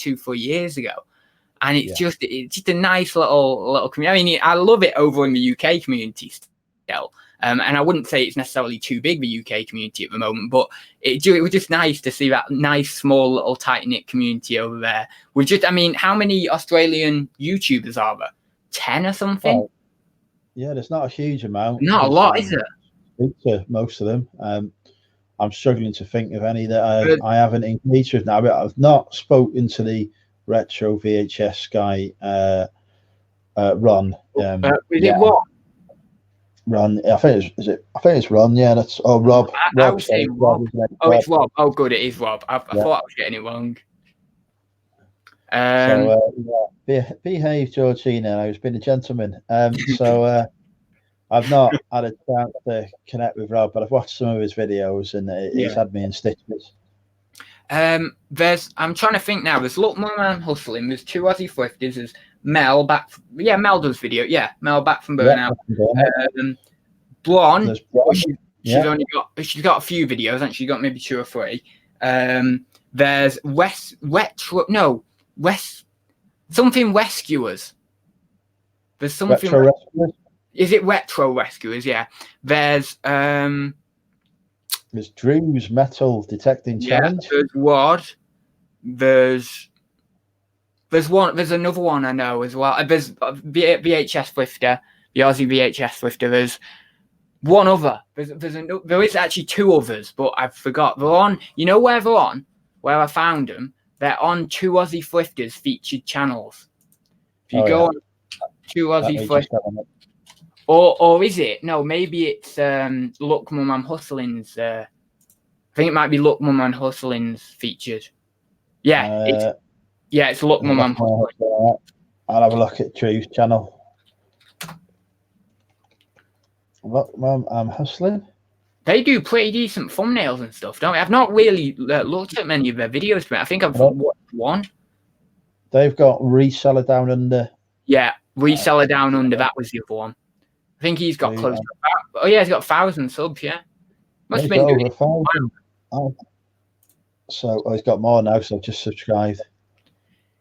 And it's just a nice little community. I mean, I love it over in the UK community still. And I wouldn't say it's necessarily too big, the UK community at the moment, but it was just nice to see that nice, small, little tight-knit community over there. With just, I mean, how many Australian YouTubers are there? 10 or something? Oh, yeah, there's not a huge amount. Not a lot, is it? To most of them. I'm struggling to think of any that I haven't engaged with now, but I've not spoken to the retro VHS guy, Ron. Is it what? Ron, I think it's Ron. Yeah, that's Rob. I would say Rob. Oh, it's Rob. Oh, good, it is Rob. I thought I was getting it wrong. Behave, Georgina. I've been a gentleman. I've not had a chance to connect with Rob, but I've watched some of his videos, and he's had me in stitches. I'm trying to think now. There's Look Mum and Hustling. There's 2 Aussie Thrifters. There's Mel back. Mel does video. Yeah, Mel back from Burnout. Blonde. She's got a few videos, hasn't she? She's got maybe 2 or 3. There's something Rescuers. There's something. Retro Rescuers? Is it Retro Rescuers? Yeah. There's Drew's Metal Detecting Challenge. There's Wad. There's another one I know as well. There's VHS Thrifter, the Aussie VHS Thrifter. There's one other. There is actually 2 others, but I forgot. They're on. You know where they're on? Where I found them? They're on 2 Aussie Thrifters featured channels. If you go on 2 Aussie Thrifters. Or is it? No, maybe it's Look Mum and Hustling's. I think it might be Look Mum and Hustling's featured. Yeah, it's Look Mum and Hustling. I'll have a look at Drew's channel. Look Mum and Hustling. They do pretty decent thumbnails and stuff, don't they? I've not really looked at many of their videos, but I think I've watched one. They've got Reseller Down Under. Yeah, Reseller Down Under. That was the other one. I think he's got close to that. Oh, yeah, he's got 1,000 subs, yeah. Must have been doing it. So he's got more now, so I've just subscribed.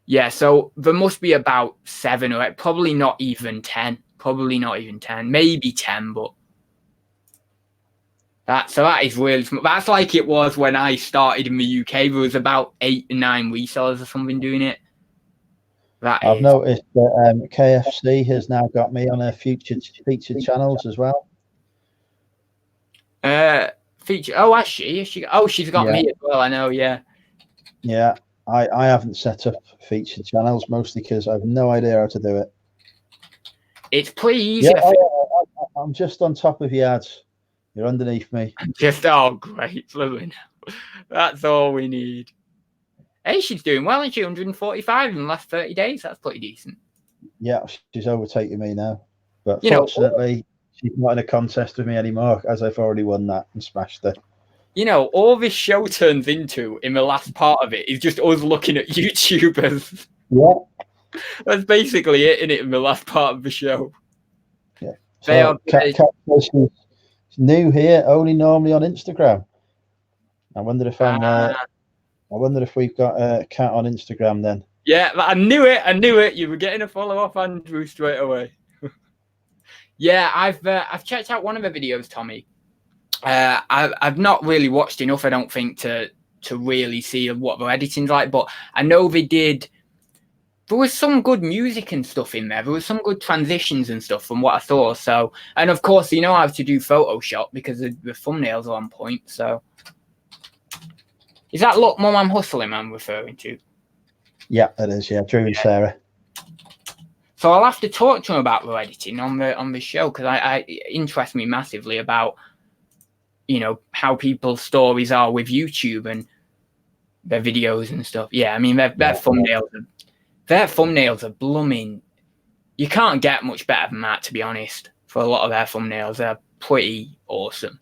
Yeah, so there must be about 7 or 8, probably not even 10. Maybe 10, but that is really smart. That's like it was when I started in the UK. There was about 8 or 9 resellers or something doing it. I've noticed that KFC has now got me on their featured channels as well. Feature? Oh, has she? She's got me as well. I know. Yeah. Yeah, I haven't set up featured channels mostly because I have no idea how to do it. It's pretty easy. Yeah, I'm just on top of your ads. You're underneath me. Great, fluent. That's all we need. Hey, she's doing well, and she's 145 in the last 30 days. That's pretty decent. Yeah, she's overtaking me now. But fortunately, she's not in a contest with me anymore, as I've already won that and smashed her. You know, all this show turns into, in the last part of it, is just us looking at YouTubers. Yeah. That's basically it, isn't it, in the last part of the show? Yeah. So Kat is new here, only normally on Instagram. I wonder if we've got a Kat on Instagram then. Yeah, I knew it. You were getting a follow off Andrew straight away. Yeah, I've checked out one of the videos, Tommy. I've not really watched enough, I don't think, to really see what the editing's like, but I know they did there was some good music and stuff in there. There was some good transitions and stuff from what I saw. So, and of course, you know how to do Photoshop because the thumbnails are on point. So, is that Look Mum, I'm Hustling I'm referring to? Yeah, it is. Yeah, Drew and Sarah. So I'll have to talk to him about the editing on the show because it interests me massively about, you know, how people's stories are with YouTube and their videos and stuff. Yeah, I mean their thumbnails are blooming. You can't get much better than that, to be honest. For a lot of their thumbnails, they're pretty awesome.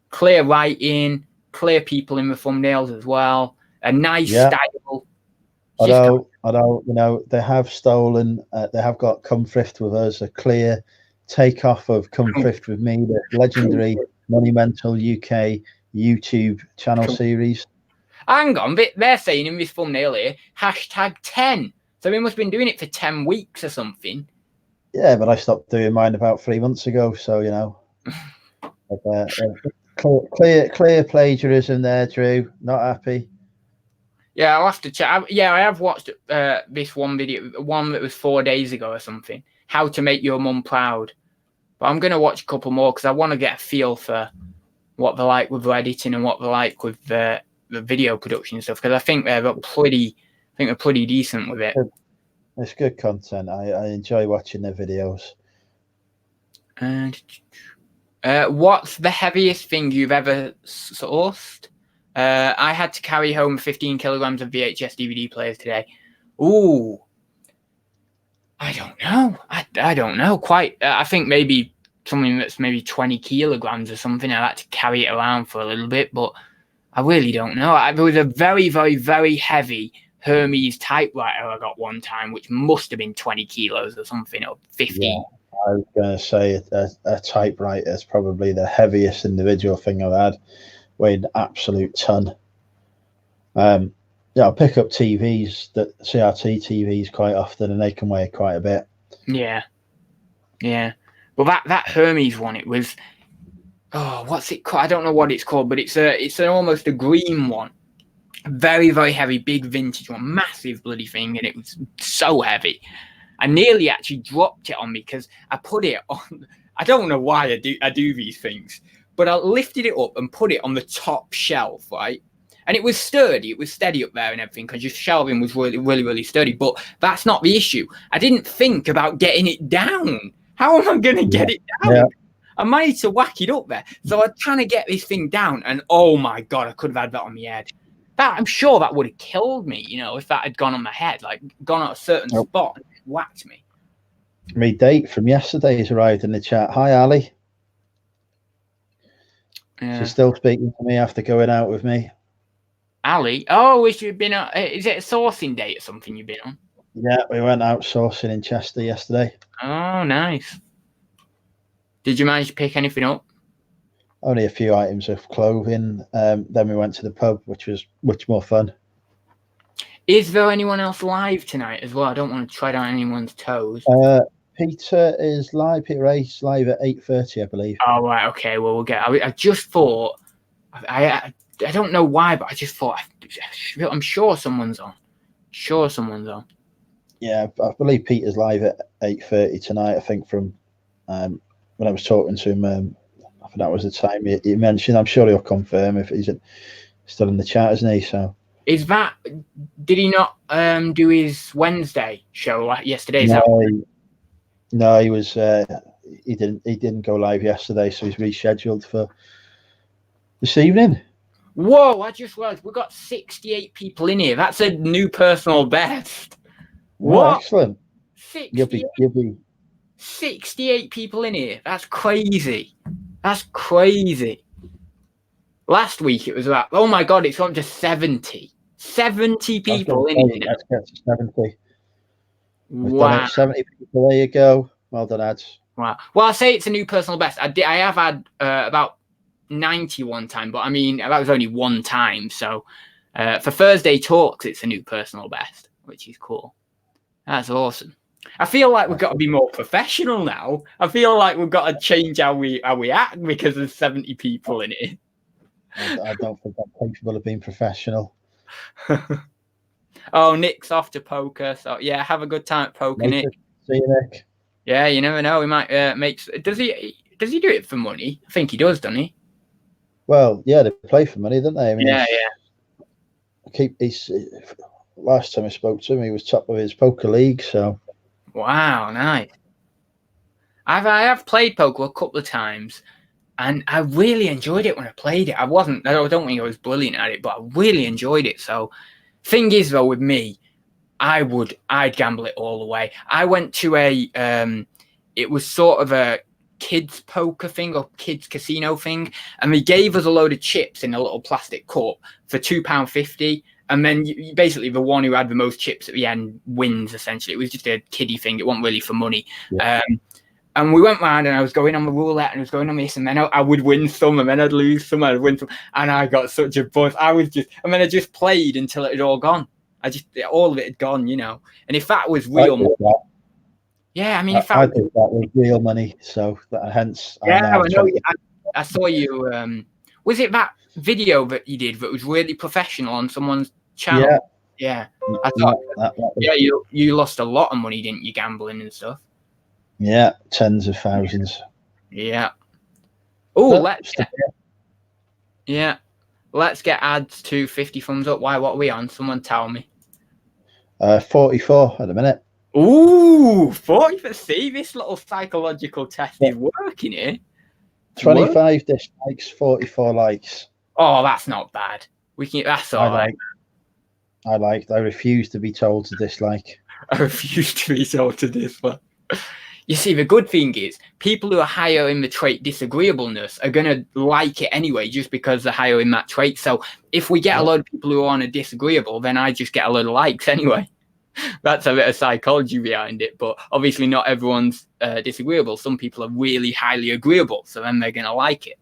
Clear writing, clear people in the thumbnails as well. A nice style. Although you know, they have stolen, they have got Come Thrift With Us, a clear takeoff of Come Thrift With Me, the legendary monumental UK YouTube channel series. Hang on, they're saying in this thumbnail here, #10. So we must have been doing it for 10 weeks or something. Yeah, but I stopped doing mine about 3 months ago, so you know. Clear plagiarism there, Drew. Not happy. Yeah, I'll have to check. I have watched this one video, one that was 4 days ago or something. How to make your mum proud. But I'm going to watch a couple more because I want to get a feel for what they're like with the editing and what they're like with the video production and stuff. Because I think they're pretty decent with it. It's good content. I enjoy watching their videos. And what's the heaviest thing you've ever sourced? I had to carry home 15 kilograms of VHS DVD players today. Ooh, I don't know. I don't know quite. I think maybe something that's maybe 20 kilograms or something. I had to carry it around for a little bit, but I really don't know. There was a very, very, very heavy Hermes typewriter I got one time, which must have been 20 kilos or something, or 15. Yeah, I was going to say a typewriter is probably the heaviest individual thing I've had. Weighed an absolute ton. Yeah, I'll pick up TVs, that CRT TVs quite often, and they can weigh quite a bit. Yeah. Well, that Hermes one, it was, what's it called? I don't know what it's called, but it's almost a green one, very, very heavy, big vintage one, massive bloody thing, and it was so heavy. I nearly actually dropped it on me because I put it on. I don't know why I do these things. But I lifted it up and put it on the top shelf, right? And it was sturdy. It was steady up there and everything because your shelving was really, really, really sturdy. But that's not the issue. I didn't think about getting it down. How am I going to get it down? Yeah. I managed to whack it up there. So I'm trying to get this thing down. And oh my God, I could have had that on my head. I'm sure that would have killed me, you know, if that had gone on my head, like gone at a certain spot and whacked me. My date from yesterday has arrived in the chat. Hi, Ali. Yeah. She's still speaking to me after going out with me. Ali? Oh, is it a sourcing date or something you've been on? Yeah, we went out sourcing in Chester yesterday. Oh, nice. Did you manage to pick anything up? Only a few items of clothing. Then we went to the pub, which was much more fun. Is there anyone else live tonight as well? I don't want to tread on anyone's toes. Peter is live. Peter Ace live at 8:30, I believe. Oh, right. Okay. Well, we'll get. I just thought. I don't know why, but I just thought. I'm sure someone's on. Yeah, I believe Peter's live at 8:30 tonight. I think from when I was talking to him, I think that was the time he mentioned. I'm sure he'll confirm if he's still in the chat, isn't he? So. Is that? Did he not do his Wednesday show yesterday? No, he was. He didn't go live yesterday, so he's rescheduled for this evening. Whoa! I just realized we've got 68 people in here. That's a new personal best. What? Oh, excellent. 68? You'll be 68 people in here. That's crazy. Last week it was about. Oh my God! It's gone to 70. 70 people in here. Let's get to 70. Wow. 70 people. There you go. Well done, Ads. Wow. Well, I say it's a new personal best. I have had about 90 one time, but I mean, that was only one time. So for Thursday Talks, it's a new personal best, which is cool. That's awesome. I feel like we've got to be more professional now. I feel like we've got to change how we act because there's 70 people in it. I don't think I'm capable of being professional. Oh, Nick's off to poker. So yeah, have a good time at poker, Nick. See you, Nick. Yeah, you never know. He might make. Does he do it for money? I think he does, doesn't he? Well, yeah, they play for money, don't they? I mean, Yeah. He's last time I spoke to him, he was top of his poker league. So wow, nice. I have played poker a couple of times, and I really enjoyed it when I played it. I don't think I was brilliant at it, but I really enjoyed it. So, thing is though, with me, I'd gamble it all the way. I went to it was sort of a kids poker thing or kids casino thing, and they gave us a load of chips in a little plastic cup for £2.50. And then you basically the one who had the most chips at the end wins. Essentially, it was just a kiddie thing. It wasn't really for money. Yeah. And we went round, and I was going on the roulette, and I was going on this, and then I would win some, and then I'd lose some, and I'd win some, and I got such a buzz. And then I just played until it had all gone. All of it had gone, And if that was real money, yeah, I mean, if I think that was real money, so hence. Yeah, I know. I saw you. Was it that video that you did that was really professional on someone's channel? Yeah. I thought. Yeah, you lost a lot of money, didn't you, gambling and stuff? Yeah, tens of thousands. Yeah. Oh, let's get ads to 50 thumbs up. Why? What are we on? Someone tell me. 44 at the minute. Ooh, 40. See, this little psychological test is working here. 25 dislikes, 44 likes. Oh, that's not bad. That's all right. I refuse to be told to dislike. I refuse to be told to dislike. You see, the good thing is people who are higher in the trait disagreeableness are going to like it anyway, just because they're higher in that trait. So if we get a lot of people who are on a disagreeable, then I just get a lot of likes anyway. That's a bit of psychology behind it. But obviously not everyone's disagreeable. Some people are really highly agreeable, so then they're going to like it.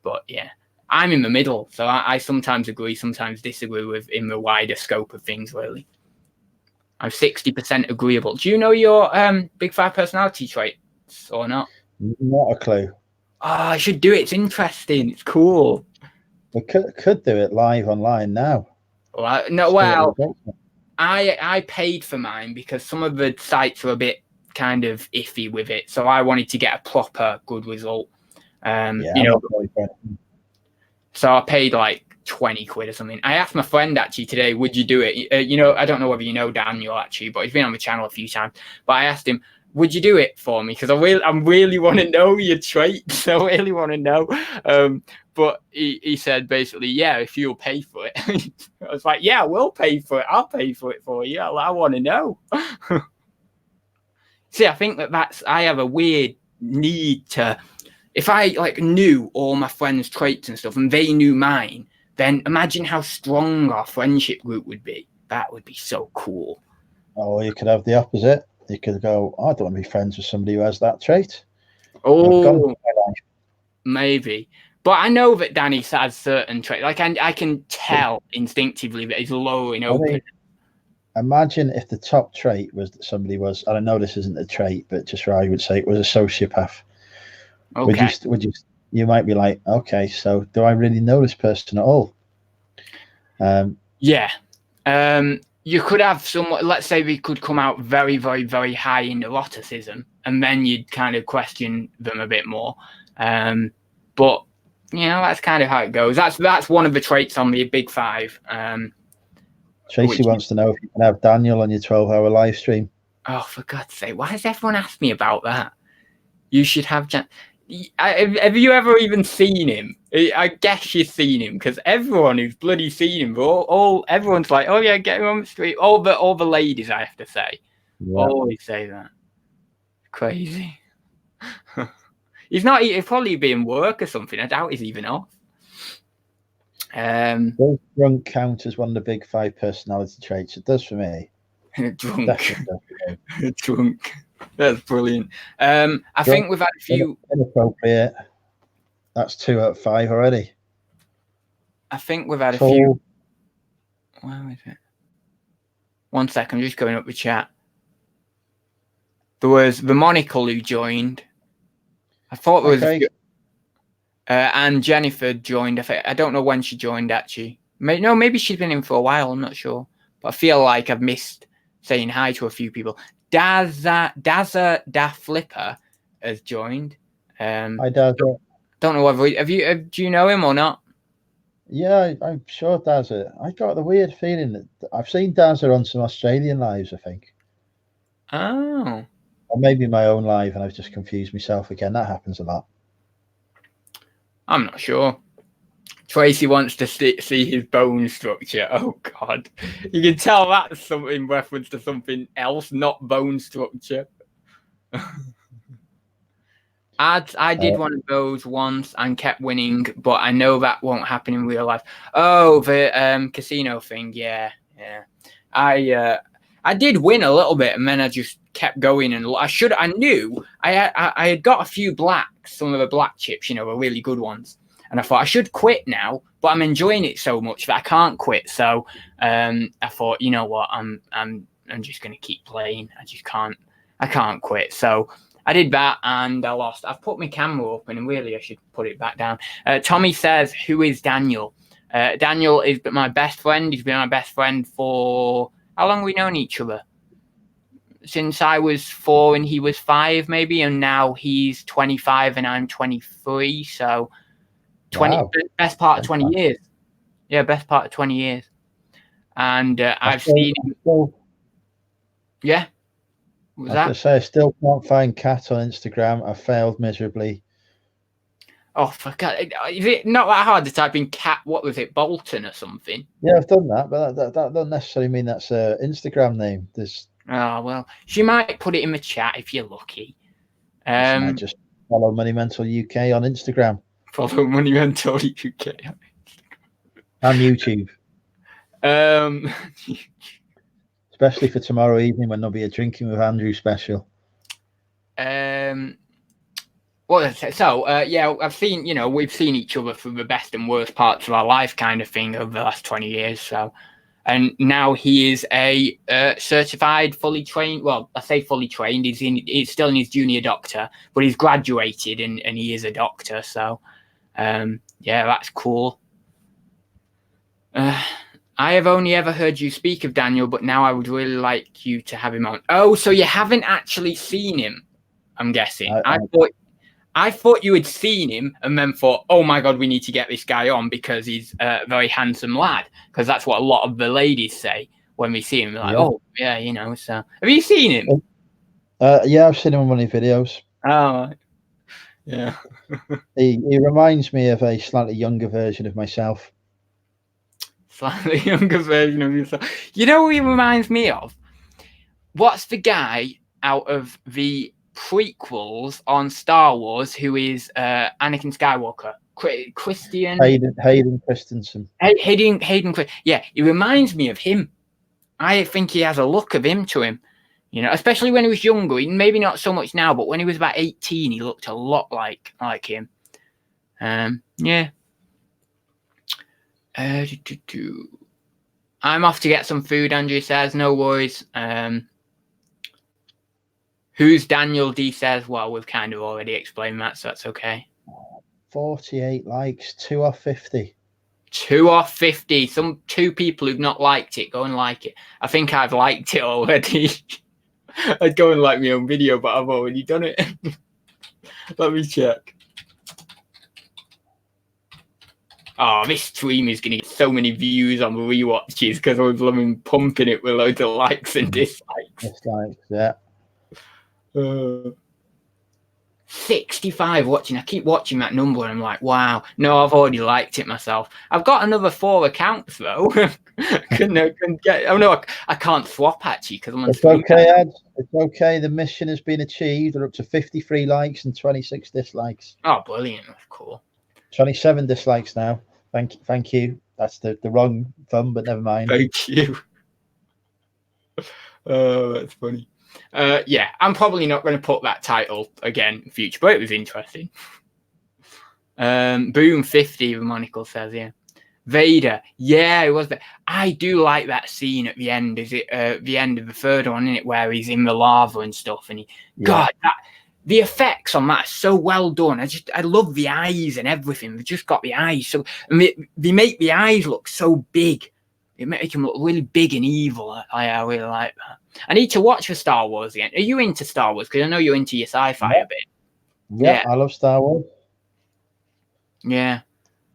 But yeah, I'm in the middle. So I sometimes agree, sometimes disagree with in the wider scope of things, really. I'm 60% agreeable. Do you know your Big Five personality traits or not? Not a clue. Oh, I should do it. It's interesting. It's cool. We could do it live online now. I paid for mine because some of the sites are a bit kind of iffy with it. So I wanted to get a proper good result. So I paid like 20 quid or something. I asked my friend actually today, would you do it? I don't know whether you know Daniel actually, but he's been on the channel a few times. But I asked him, would you do it for me? Because I really want to know your traits. I really want to know. But he said basically, yeah, if you'll pay for it. I was like, yeah, we'll pay for it. I'll pay for it for you. I want to know. See, I think I have a weird need to, if I knew all my friends' traits and stuff and they knew mine, then imagine how strong our friendship group would be. That would be so cool. Oh, you could have the opposite. You could go, I don't want to be friends with somebody who has that trait. Oh, maybe. But I know that Danny has certain traits. I can tell instinctively that he's low and open. Imagine if the top trait was that somebody was, and I know this isn't a trait, but just where I would say it was a sociopath. Okay. You might be like, okay, so do I really know this person at all? Yeah. You could have someone, let's say we could come out very, very, very high in neuroticism, and then you'd kind of question them a bit more. But, that's kind of how it goes. That's one of the traits on the Big Five. Tracy wants to know if you can have Daniel on your 12-hour live stream. Oh, for God's sake, why does everyone ask me about that? You should have... Have you ever even seen him? I guess you've seen him because everyone who's bloody seen him, everyone's like, oh yeah, get him on the street. All the ladies, I have to say, always say that. Crazy. He's not. He'll probably be in work or something. I doubt he's even off. Does drunk count as one of the Big Five personality traits? It does for me. Drunk. Drunk. That's brilliant. I think we've had a few inappropriate. That's 2 out of 5 already. I think we've had a few. Where is it? 1 second, I'm just going up the chat. There was the Monocle who joined. I thought there was a few, and Jennifer joined. I don't know when she joined actually. Maybe she's been in for a while. I'm not sure. but I feel like I've missed saying hi to a few people. Dazza Da Flipper has joined. Hi, Dazza. Don't know whether do you know him or not? Yeah, I'm sure Dazza. I got the weird feeling that I've seen Dazza on some Australian lives, I think. Oh. Or maybe my own live, and I've just confused myself again. That happens a lot. I'm not sure. Tracy wants to see his bone structure. Oh, God. You can tell that's something reference to something else, not bone structure. I did one of those once and kept winning, but I know that won't happen in real life. Oh, the casino thing. Yeah. I did win a little bit, and then I just kept going. And I knew I had got a few blacks, some of the black chips, were really good ones. And I thought I should quit now, but I'm enjoying it so much that I can't quit. So I thought, you know what, I'm just gonna keep playing. I can't quit. So I did that and I lost. I've put my camera up and really I should put it back down. Tommy says, who is Daniel? Daniel is my best friend. He's been my best friend for how long have we known each other? Since I was 4 and he was 5, maybe, and now he's 25 and I'm 23. So 20 wow. Best part of 20 years. Yeah, best part of 20 years. And I've seen him. Yeah. Was that? I was say, I still can't find Cat on Instagram. I failed miserably. Oh, for God. Is it not that hard to type in Cat, what was it, Bolton or something? Yeah, I've done that, but that doesn't necessarily mean that's an Instagram name. Oh, well, she might put it in the chat if you're lucky. She might just follow Money Mental UK on Instagram. Follow Money Mental UK on Instagram. And YouTube. Especially for tomorrow evening when there'll be a Drinking with Andrew special. Well, so yeah, I've seen, we've seen each other through the best and worst parts of our life kind of thing over the last 20 years. So, and now he is a certified, fully trained. Well, I say fully trained. He's still in his junior doctor, but he's graduated and he is a doctor. So, yeah, that's cool. I have only ever heard you speak of Daniel, but now I would really like you to have him on. Oh, so you haven't actually seen him, I'm guessing. I thought you had seen him and then thought, oh my God, we need to get this guy on because he's a very handsome lad. Because that's what a lot of the ladies say when we see him. They're like, yeah. Oh, yeah, so have you seen him? Yeah, I've seen him on one of the videos. Oh, yeah. He reminds me of a slightly younger version of myself. Slightly younger version of yourself. You know who he reminds me of? What's the guy out of the prequels on Star Wars who is Anakin Skywalker? Christian? Hayden Christensen. Hayden. Yeah, he reminds me of him. I think he has a look of him to him. Especially when he was younger. Maybe not so much now, but when he was about 18, he looked a lot like him. Yeah. I'm off to get some food, Andrew says. No worries. Who's Daniel D says? Well, we've kind of already explained that, so that's okay. 48 likes, 2 off 50. 2 off 50. Some 2 people who've not liked it, go and like it. I think I've liked it already. I'd go and like my own video, but I've already done it. Let me check. Oh, this stream is going to get so many views on rewatches because I've been pumping it with loads of likes and dislikes. Dislikes, yeah. 65 watching. I keep watching that number and I'm like, wow. No, I've already liked it myself. I've got another 4 accounts though. I can't swap actually because I'm on. It's okay, Ed. It's okay. The mission has been achieved. We're up to 53 likes and 26 dislikes. Oh, brilliant! That's cool. 27 dislikes now. Thank you. That's the wrong thumb, but never mind. Thank you. Oh, that's funny. Yeah, I'm probably not going to put that title again in future, but it was interesting. Boom 50, Monocle says, yeah. Vader, yeah, it was. I do like that scene at the end. Is it the end of the third one, isn't it, where he's in the lava and stuff, and God, the effects on that are so well done. I love the eyes and everything. They've just got the eyes, so they make the eyes look so big It make him look really big and evil. I really like that. I need to watch the Star Wars again. Are you into Star Wars? Because I know you're into your sci-fi a bit. Yeah, I love Star Wars. Yeah,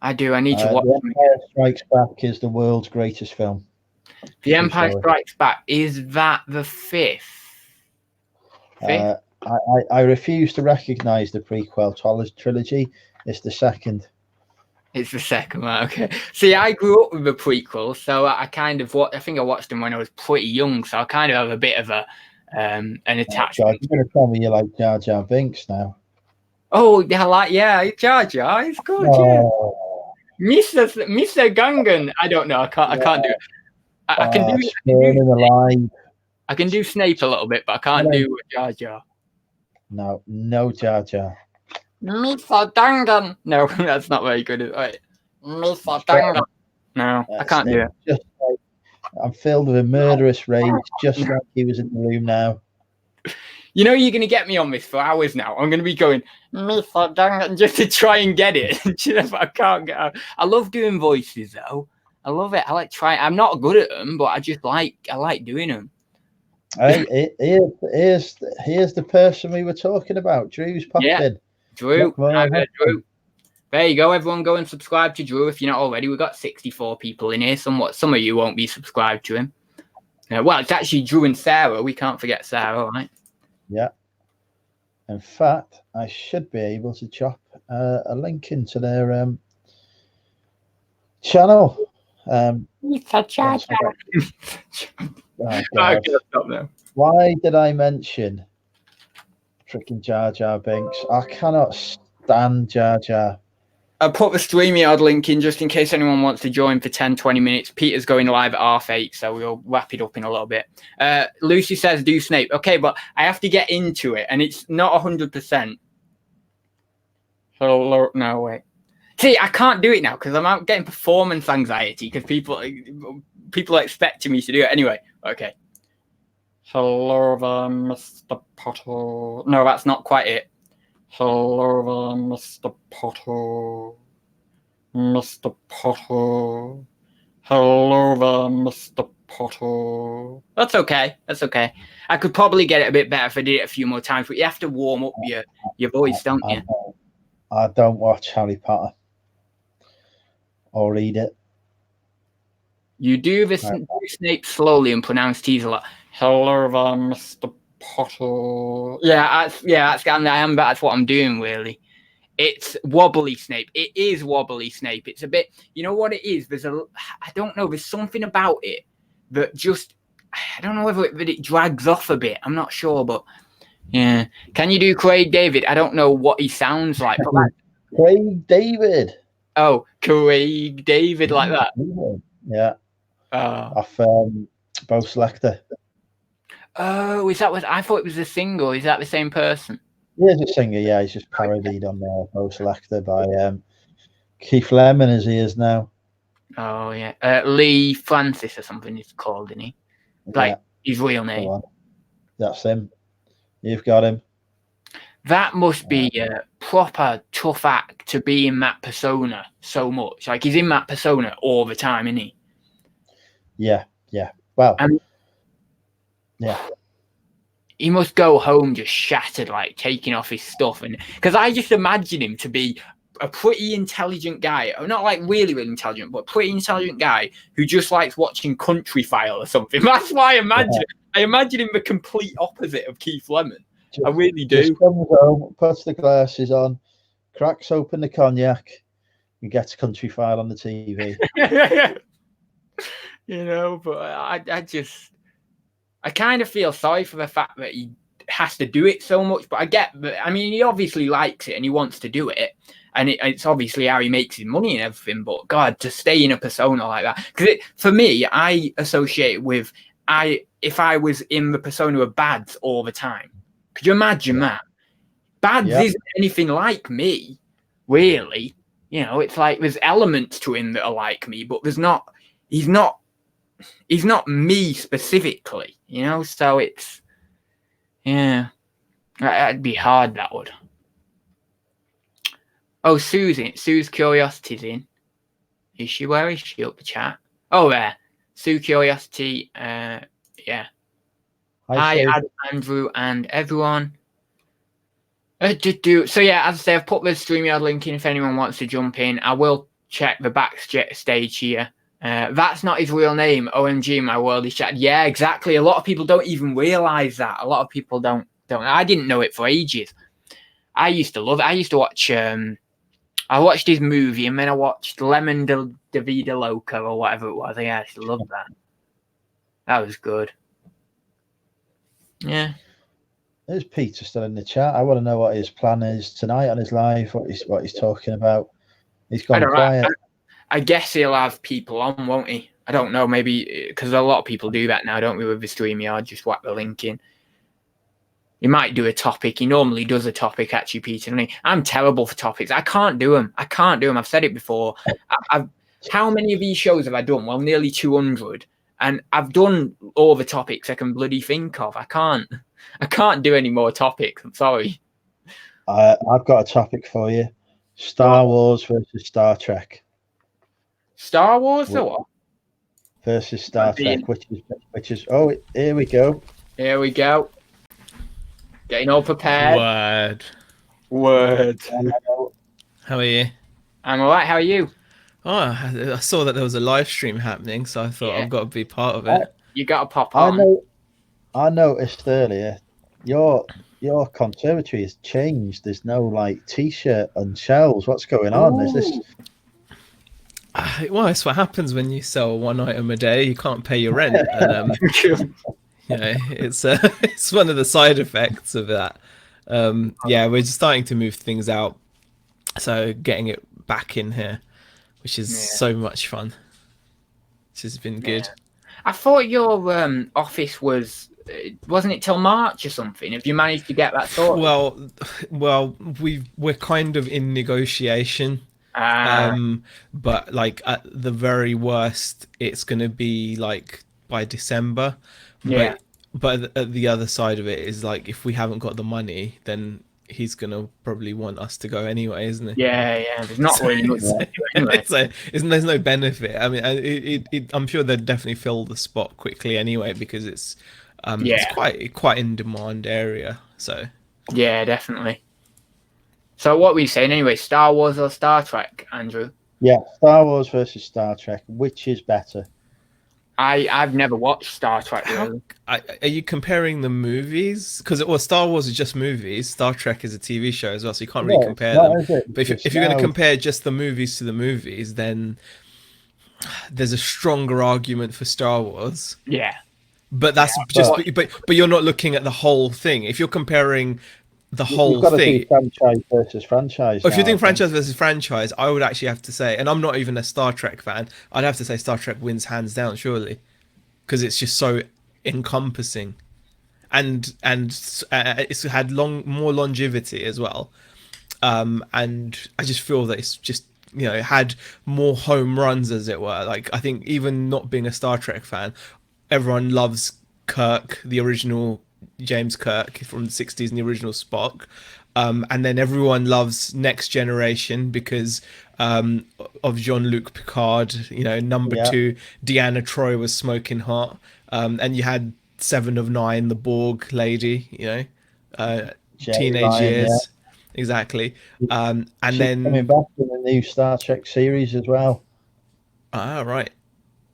I do. I need to watch The Empire Strikes Back is the world's greatest film. The Empire Strikes Back, is that the fifth? I refuse to recognise the prequel trilogy. It's the second. It's the second one. Okay. See, I grew up with the prequel, so I kind of I think I watched them when I was pretty young, so I kind of have a bit of an attachment. You're going to tell me you like Jar Jar Binks now? Oh, yeah, Jar Jar. It's good. Oh. Yeah. Mr. Gungan. I don't know. I can't do it. I can do Snape a little bit, but I can't do Jar Jar. No Jar Jar. Mr. Gungan. No, that's not very good. Right. Mr. Gungan. No, I can't do it. Just like, I'm filled with a murderous rage, just like he was in the room now. You know, you're going to get me on this for hours now. I'm going to be going, Mr. Gungan, just to try and get it. I can't get out. I love doing voices, though. I love it. I like trying. I'm not good at them, but I like doing them. Hey, here's the person we were talking about. Drew's popped in. Drew. Drew. There you go. Everyone go and subscribe to Drew if you're not already. We've got 64 people in here. Some of you won't be subscribed to him. Well, it's actually Drew and Sarah. We can't forget Sarah, right? Yeah. In fact, I should be able to drop a link into their channel. Why did I mention freaking Jar Jar Binks? I cannot stand Jar Jar. I put the StreamYard link in just in case anyone wants to join for 10-20 minutes. Peter's going live at 8:30, so we'll wrap it up in a little bit. Lucy says, do Snape. Okay, but I have to get into it, and it's not 100%. No, wait. See, I can't do it now because I'm out getting performance anxiety because people are expecting me to do it. Anyway, okay. Hello there, Mr. Potter. No, that's not quite it. Hello there, Mr. Potter. Mr. Potter. Hello there, Mr. Potter. That's okay. That's okay. I could probably get it a bit better if I did it a few more times, but you have to warm up your voice, don't you? I don't watch Harry Potter or read it. You do Snape slowly and pronounce T's a lot. Hello there, Mr. Potter. That's what I'm doing, really. It's wobbly Snape. It is wobbly Snape. It's a bit, you know what it is? I don't know, there's something about it that just, I don't know whether it drags off a bit. I'm not sure, but yeah. Can you do Craig David? I don't know what he sounds like. Craig David. Oh, Craig David, like that. Yeah. Off Bo Selector. Oh, is that what I thought it was a single? Is that the same person? Yeah, he's a singer. Yeah, he's just parodied on Bo Selector by Keith Lemon, as he is now. Oh yeah, Lee Francis or something he's called, isn't he? Like his real name. That's him. You've got him. That must be a proper tough act to be in that persona so much. Like he's in that persona all the time, isn't he? Yeah. Well, yeah. He must go home just shattered, like taking off his stuff, and because I just imagine him to be a pretty intelligent guy, not like really, really intelligent, but pretty intelligent guy who just likes watching Country File or something. That's why I imagine it. I imagine him the complete opposite of Keith Lemon. I really do. Just comes home, puts the glasses on, cracks open the cognac, and gets Country File on the TV. You know, but I kind of feel sorry for the fact that he has to do it so much, but I get that. I mean, he obviously likes it and he wants to do it, and it's obviously how he makes his money and everything. But God, to stay in a persona like that, because for me, I associate it with if I was in the persona of Bads all the time. Could you imagine that? Bads isn't anything like me, really. You know, it's like there's elements to him that are like me, but there's not. He's not me specifically, you know, so it's, that'd be hard, that would. Oh, Sue's Curiosity's in. Is she? Where is she up the chat? Oh, there. Sue Curiosity. Yeah. Hi, Andrew and everyone. So yeah, as I say, I've put the StreamYard link in if anyone wants to jump in. I will check the backstage here. That's not his real name. OMG, my world is shattered. Yeah, exactly. A lot of people don't even realize that. A lot of people don't. I didn't know it for ages. I used to love it. I used to watch. I watched his movie, and then I watched Lemon de Vida Loca or whatever it was. I actually loved that. That was good. Yeah. There's Peter still in the chat. I want to know what his plan is tonight on his live. What he's talking about. He's gone quiet. I guess he'll have people on, won't he? I don't know. Maybe because a lot of people do that now, don't we? With the StreamYard, just whack the link in. He might do a topic. He normally does a topic, actually, Peter. I'm terrible for topics. I can't do them. I've said it before. How many of these shows have I done? Well, nearly 200. And I've done all the topics I can bloody think of. I can't do any more topics. I'm sorry. I've got a topic for you. Star Wars versus Star Trek. Star Wars or what? Versus Star Trek, which is oh, here we go. Here we go. Getting all prepared. Word. How are you? I'm all right. How are you? Oh, I saw that there was a live stream happening, so I thought I've got to be part of it. You got to pop on. I noticed earlier your conservatory has changed. There's no like T-shirt and shells. What's going on? Ooh. Is this? Well, it's what happens when you sell one item a day. You can't pay your rent. And, it's one of the side effects of that. We're just starting to move things out, so getting it back in here, which is so much fun. This has been good. I thought your office wasn't it till March or something? Have you managed to get that sorted? Well, we're kind of in negotiation. But like at the very worst, it's going to be like by December. Yeah. But at the other side of it is like, if we haven't got the money, then he's going to probably want us to go anyway, isn't he? Yeah. There's not really much to do anyway. There's no benefit. I mean, I'm sure they'd definitely fill the spot quickly anyway, because it's quite in demand area. So yeah, definitely. So what were you saying anyway? Star Wars or Star Trek, Andrew? Yeah, Star Wars versus Star Trek. Which is better? I've never watched Star Trek. Really. Are you comparing the movies? Because Star Wars is just movies. Star Trek is a TV show as well, so you can't really compare them. But if you're going to compare just the movies to the movies, then there's a stronger argument for Star Wars. Yeah. But that's but you're not looking at the whole thing. If you're comparing the whole thing, franchise versus franchise. If you're doing franchise versus franchise, I would actually have to say, and I'm not even a Star Trek fan, I'd have to say Star Trek wins hands down, surely, because it's just so encompassing, and it's had more longevity as well, and I just feel that it's just had more home runs, as it were. Like, I think even not being a Star Trek fan, everyone loves Kirk, the original James Kirk from the 60s and the original Spock, and then everyone loves Next Generation because of Jean-Luc Picard. Number 2, Deanna Troi was smoking hot, and you had Seven of Nine, the Borg lady, teenage years, exactly. And she's then coming back in the new Star Trek series as well. Ah, right.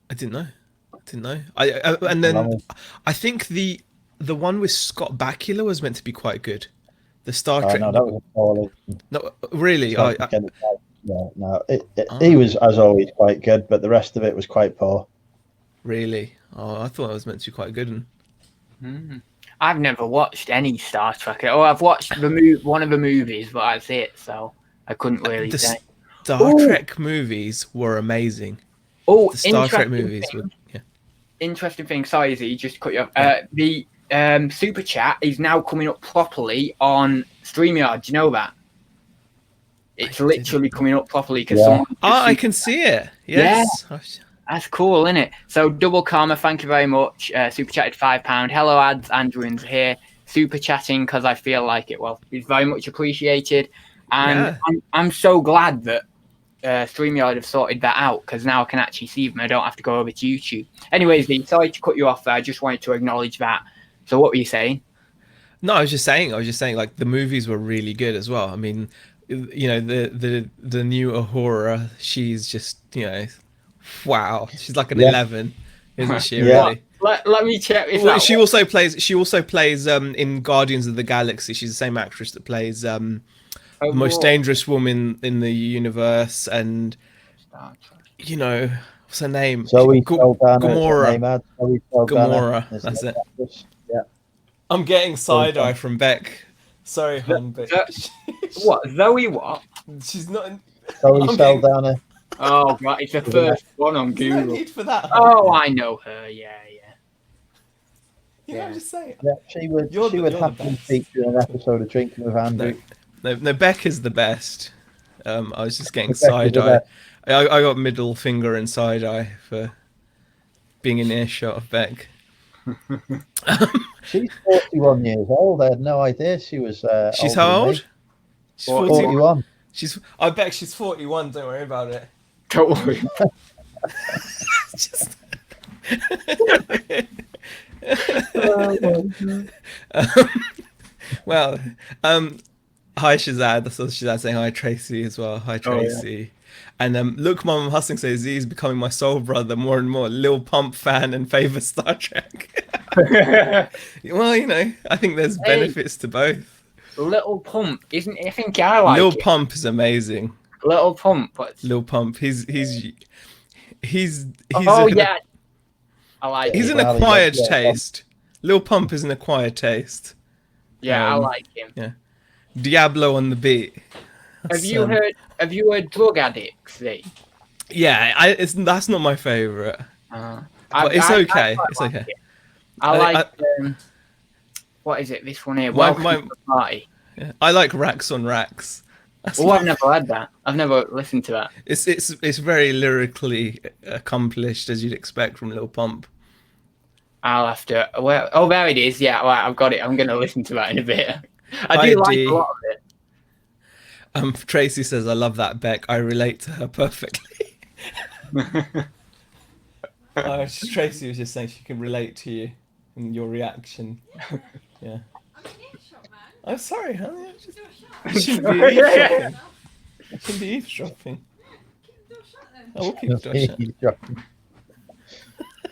I didn't know. And then I think the one with Scott Bakula was meant to be quite good. The Star Trek. No, that was appalling. No, really. He was, as always, quite good, but the rest of it was quite poor. Really? Oh, I thought it was meant to be quite good. I've never watched any Star Trek. I've watched one of the movies, but that's it. So I couldn't really say. Star Trek movies were amazing. Oh, the Star Trek movies were. Yeah. Interesting thing. Sorry, Izzy, just cut you off. The super chat is now coming up properly on StreamYard. Do you know that? It's literally coming up properly because someone. I can see it. Yes. Yeah. That's cool, isn't it? So Double Karma, thank you very much. Super chatted £5. Hello, ads. Andrew's here. Super chatting because I feel like it. Well, it's very much appreciated, and I'm so glad that StreamYard have sorted that out, because now I can actually see them. I don't have to go over to YouTube. Anyways, Lee, sorry to cut you off there. I just wanted to acknowledge that. So what were you saying? No, I was just saying, like the movies were really good as well. I mean, you know, the new Ahura, she's just, you know, wow, she's like an 11, isn't she? Yeah. Really. Let me check this Well, out. she also plays in Guardians of the Galaxy. She's the same actress that plays the most dangerous woman in the universe, and you know, what's her name? Zoe Gamora. Gamora. That's it. Yeah. I'm getting side eye from Beck. Sorry, hon, but What? Zoe what? she's not in... Zoe Saldana. Oh, right. It's the first one on There's no Google. need for that. Oh, I know her. Yeah. You know, I'm just saying. Yeah, she would happily feature in an episode of Drinking with Andrew. No, Beck is the best. I was just getting side eye. I got middle finger and side eye for being in earshot of Beck. She's 41 years old. I had no idea she was. She's older how than me. old? She's 41. I bet she's 41. Don't worry about it. Don't worry. Just... well, hi Shazad. That's what Shazad saying. Hi Tracy as well. Hi Tracy. And look, Mum Hustling says he's becoming my soul brother more and more. Lil Pump fan and favourite Star Trek. Well, you know, I think there's benefits to both. Little Pump, isn't it? I think I like Lil it. Pump is amazing. Little Pump, but Lil Pump, he's oh yeah, I like. He's him. an acquired taste. Lil Pump is an acquired taste. Yeah, I like him. Yeah, Diablo on the beat. Have you heard Drug Addicts? Yeah, that's not my favorite. But it's okay. It's okay. I like. What is it? This one here. Welcome to the Party. Yeah, I like Racks on Racks. I've never had that. I've never listened to that. It's very lyrically accomplished, as you'd expect from Lil Pump. I'll have to. Well, oh, there it is. Yeah, right, I've got it. I'm going to listen to that in a bit. I do like a lot of it. Tracy says, "I love that Beck. I relate to her perfectly." Tracy was just saying she can relate to you and your reaction. Yeah. I'm sorry, honey. Shouldn't be eavesdropping. Shouldn't be eavesdropping. I will keep the door shut.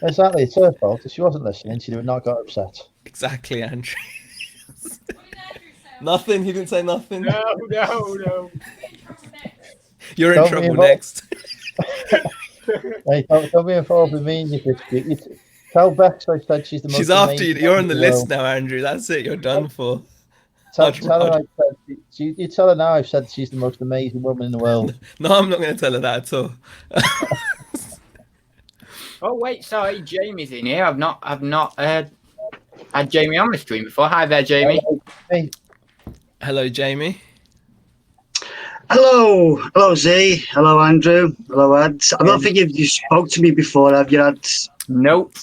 Exactly, it's her fault. If she wasn't listening, she would not got upset. Exactly, Andrew. Nothing? He didn't say nothing? No. You're in trouble next. Hey, don't be involved with me in your dispute. Tell Bex I said she's the most. She's after you. You're on the list now, Andrew. That's it. You're done for. Tell her you tell her now I've said she's the most amazing woman in the world. No, I'm not going to tell her that at all. Oh wait, sorry, Jamie's in here. I've not had Jamie on the stream before. Hi there, Jamie. Hey. Hello, Jamie. Hello, Z. Hello, Andrew. Hello, Ads. I don't think you spoke to me before, have you, Ads? Nope.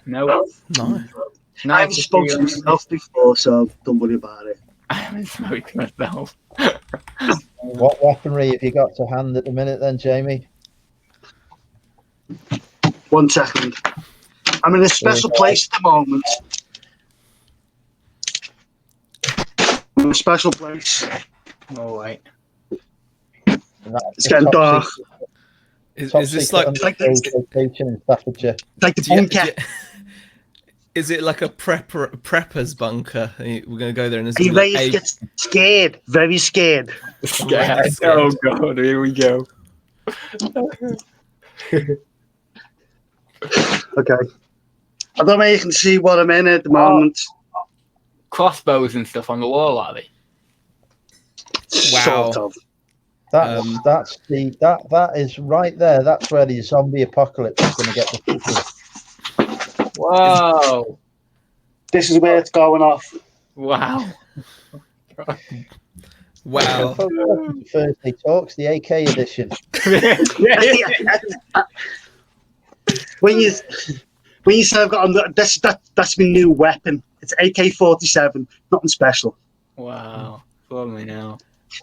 No. I haven't spoken to myself before, so don't worry about it. I haven't spoken to myself. What weaponry have you got to hand at the minute then, Jamie? 1 second. I'm in a special place at the moment. I'm in a special place. All right. It's getting dark. Is this like location in Staffordshire? Like the bunker? Is it like a prepper's bunker? We're going to go there and Are you ready to get scared? Very scared. Scared. Oh God, here we go. Okay. I don't know if you can see what I'm in at the moment. Crossbows and stuff on the wall, are they? Wow. Sort of. That is right there. That's where the zombie apocalypse is going to get the people. Whoa! This is where it's going off. Wow! Wow! Thursday Talks, the AK edition. When you say I've got that's my new weapon. It's AK-47, nothing special. Wow! Follow me now.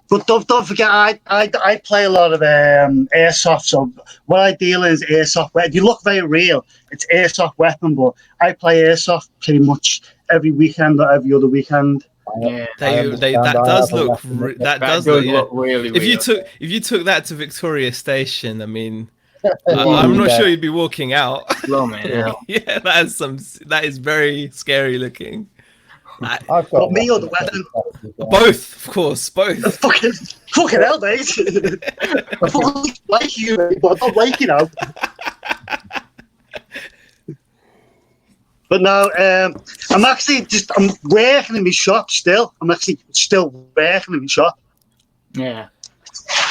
But don't forget, I play a lot of airsoft. So what I deal in is airsoft. You look very real. It's airsoft weapon, but I play airsoft pretty much every weekend or every other weekend. Yeah, That does look look really if you real. took that to Victoria Station, I mean, Yeah. I'm not sure you'd be walking out. Blimey, hell. Yeah, that is very scary looking. I've got But me or the weapon? Both, of course, both. Fucking hell, mate. I fucking like you, mate, but I don't like you now. But no, I'm working in my shop still. I'm actually still working in my shop. Yeah.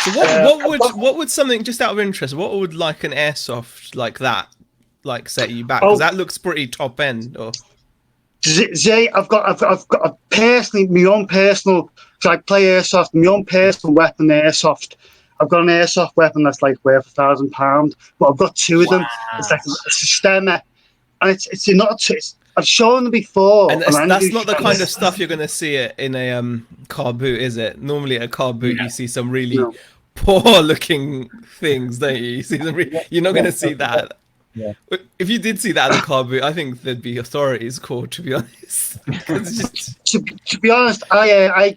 So what would something, just out of interest, what would like an airsoft like that like set you back? Because that looks pretty top end. Or Zay, I've got a personally my own personal. So I play airsoft. My own personal weapon, airsoft. I've got an airsoft weapon that's like worth £1,000, but I've got two of them. It's like a stemmer, and it's not. I've shown them before, and that's not the kind of stuff you're going to see it in a car boot, is it? Normally at a car boot, you see some really poor looking things, don't you? You see them. You're not going to see that. Yeah. If you did see that at the car boot, I think there'd be authorities called. To be honest, to be honest, I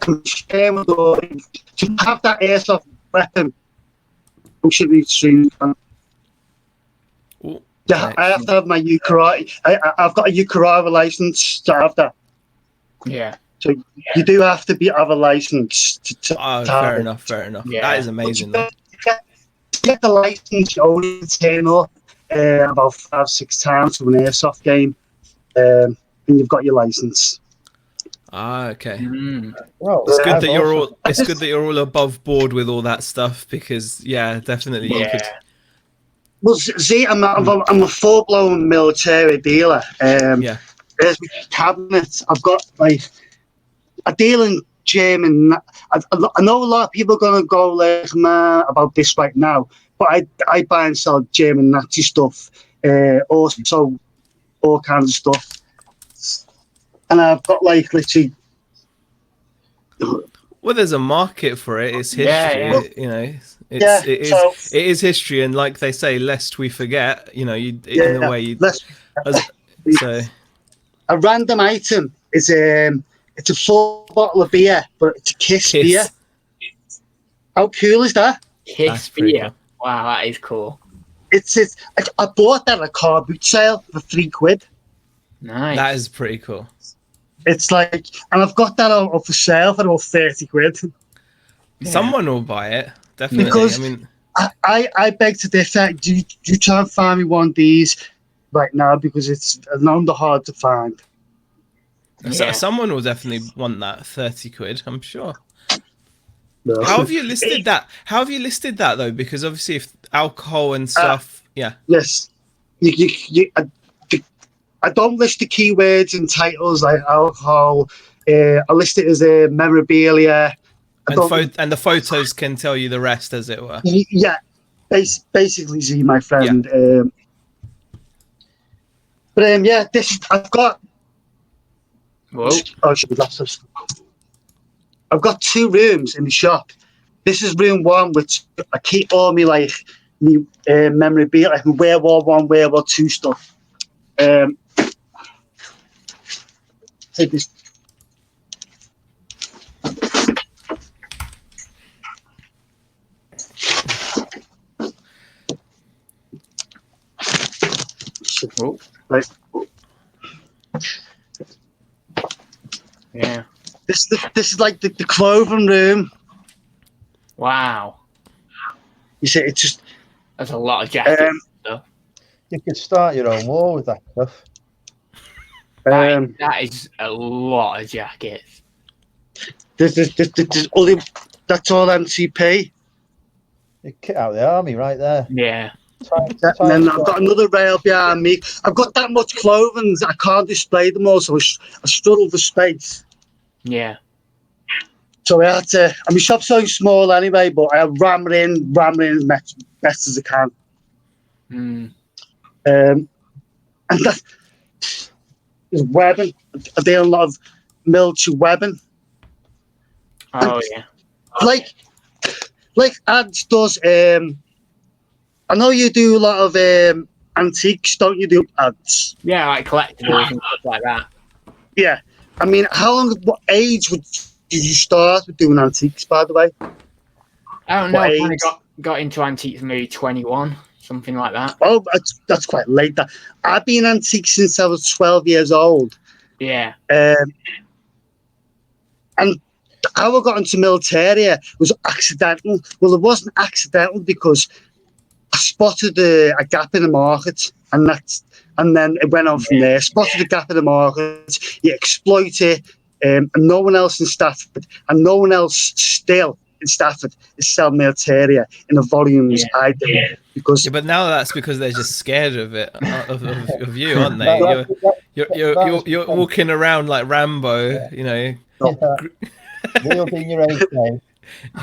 can share with all to have that airsoft weapon. We should be extremely. Yeah, I have to have my Ukarara. I've got a Ukarara license to have that. Yeah. So you do have to have a license to fair enough. Yeah. That is amazing. To get the license, you only turn up about 5-6 times to an airsoft game, and you've got your license. Okay. Well, It's good that you're all above board with all that stuff, because definitely you could. Well, see, I'm a full-blown military dealer. There's my cabinet. I've got like I deal in German. I know a lot of people are gonna go like man about this right now, but I buy and sell German Nazi stuff, also all kinds of stuff, and I've got like literally. Well, there's a market for it. It's history, you know. It is history, and like they say, lest we forget, you know, in a way. So a random item is it's a full bottle of beer, but it's a Kiss beer. How cool is that? Kiss beer. Cool. Wow, that is cool. I bought that at a car boot sale for £3. Nice. That is pretty cool. It's like, and I've got that up for sale for about £30. Yeah. Someone will buy it, definitely. Because I mean, I beg to differ. Do you try and find me one of these right now, because it's under hard to find. So someone will definitely want that £30, I'm sure. No. How have you listed that? How have you listed that though? Because obviously, if alcohol and stuff, Yes, I don't list the keywords and titles like alcohol. I list it as a memorabilia. And the photos can tell you the rest, as it were. Yeah, basically, see, my friend. Yeah. This I've got. Whoa. Oh, I've got 2 rooms in the shop. This is room 1, which I keep all my memorabilia, like World War I, World War II stuff. Take this. Oh. Right. Yeah. This is like the clothing room. Wow. You see, it's just. That's a lot of jackets. You could start your own war with that stuff. That is a lot of jackets. There's only, that's all MCP. You kit out the army right there. Yeah. And then I've got another rail behind me. I've got that much clothing that I can't display them all, so I struggle for space. Yeah. So I had to. My shop's so small anyway, but I ram it in as best as I can. And that is webbing. I do a lot of military webbing. Oh yeah. Like Ads does. I know you do a lot of antiques, don't you? Do Ads? Yeah, like collectibles and stuff like that. Yeah. I mean, what age did you start with doing antiques? By the way, I don't know. What I kind age? of got into antiques maybe 21, something like that. oh, that's quite late. I've been antique since I was 12 years old. Yeah. And how I got into Militaria was accidental. Well, it wasn't accidental because I spotted a gap in the market, and then it went on from there. Spotted a gap in the market, you exploit it, and no one else in Stafford, and no one else still in Stafford is selling Militaria in the volumes I do. Because but now that's because they're just scared of it, of you, aren't they? You're walking around like Rambo, you know. Wielding your AK.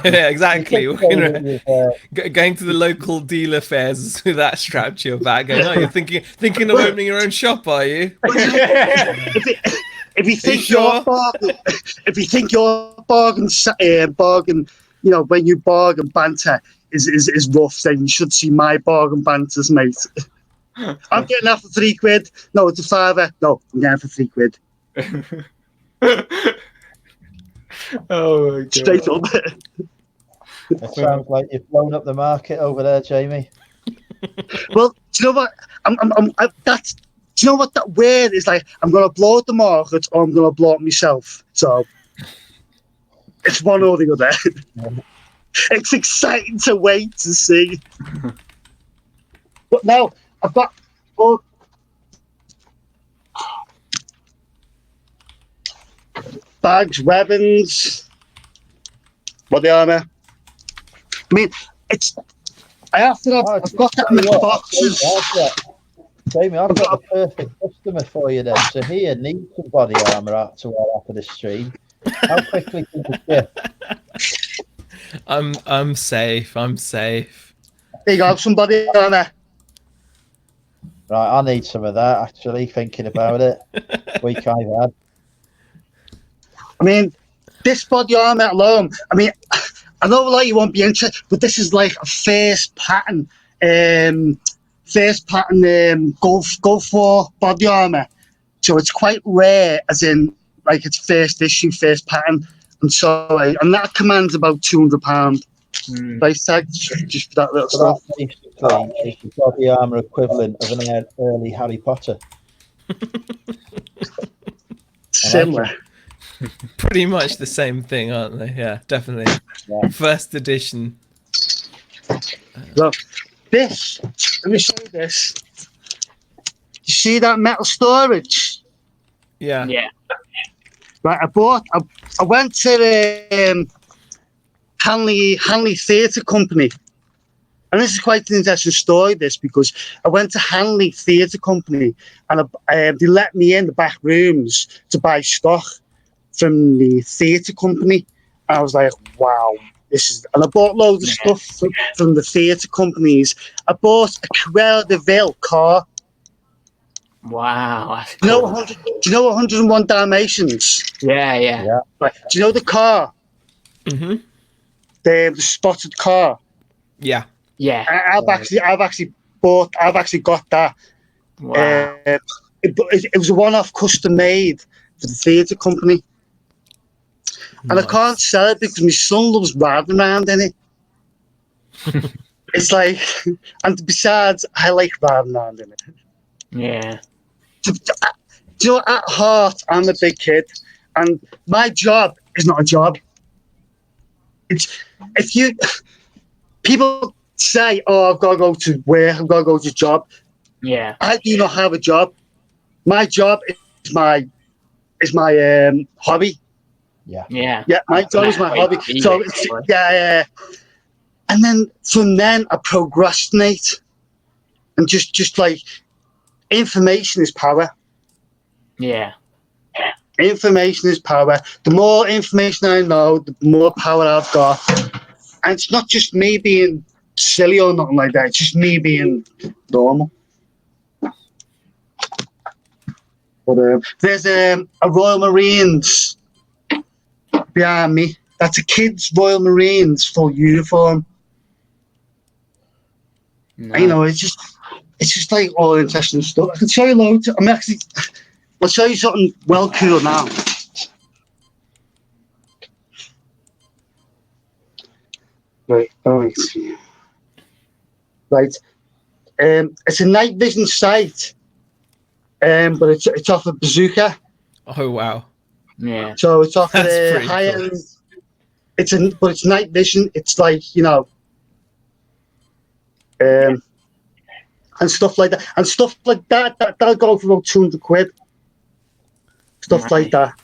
Yeah, exactly. Going to the local dealer fairs with that strapped to your back. Going, oh, you're thinking of opening your own shop, are you? If you think your bargain, you know, when you bargain banter is rough, then you should see my bargain banters, mate. I'm getting that for £3. No, it's a £5. No, I'm getting it for £3. Oh my God. Straight up. It sounds like you've blown up the market over there, Jamie. Well, do you know what? Do you know what that word is like? I'm going to blow up the market, or I'm going to blow up myself. So it's one or the other. It's exciting to wait to see. But now I've got bags, weapons, body armor. I mean, I have to have. I've got that in the boxes. Jamie, I've got a perfect customer for you then. So here, need some body armor out to wear after the stream. How quickly can you ship? I'm safe. I'm safe. There you go, some body armor. Right, I need some of that. Actually, thinking about it, week I've had. I mean, this body armor alone. I mean, I know like you won't be interested, but this is like a first pattern. Gulf War body armor, so it's quite rare, as in like it's first issue, first pattern, and that commands about £200 price tag just for that little stuff. That basically is the body armor equivalent of an early Harry Potter. Similar. Pretty much the same thing, aren't they? Yeah, definitely. Yeah. First edition. Look, this. Let me show you this. You see that metal storage? Yeah. Yeah. Right, I went to the Hanley Theatre Company. And this is quite an interesting story, this, because I went to Hanley Theatre Company and they let me in the back rooms to buy stock from the theatre company. And I was like, wow. And I bought loads of stuff from the theatre companies. I bought a Cruella de Vil car. Wow. Do you know 101 Dalmatians? Yeah. Right. Do you know the car? Mm-hmm. The spotted car. Yeah. Yeah. I've actually got that. Wow. It was a one-off, custom made for the theatre company. And I can't sell it because my son loves riding around in it. It's like, and besides, I like riding around in it. Yeah. Do you know, at heart, I'm a big kid, and my job is not a job. People say, "Oh, I've got to go to work, I've got to go to a job." Yeah. I do not have a job. My job is my hobby. Yeah. My job is my hobby. So yeah. And then from then I procrastinate, and just like information is power. Yeah. Information is power. The more information I know, the more power I've got. And it's not just me being silly or nothing like that. It's just me being normal. But there's a Royal Marines behind me. That's a kid's Royal Marines full uniform. No. And, you know, it's just like all interesting stuff. I can show you loads. I'll show you something well cool now. Right, right. It's a night vision sight, but it's off a bazooka. Oh wow! Yeah. So it's off That's the pretty high cool. end. But it's night vision. It's like, you know, and stuff like that, that'll go for about 200 quid. Stuff like that.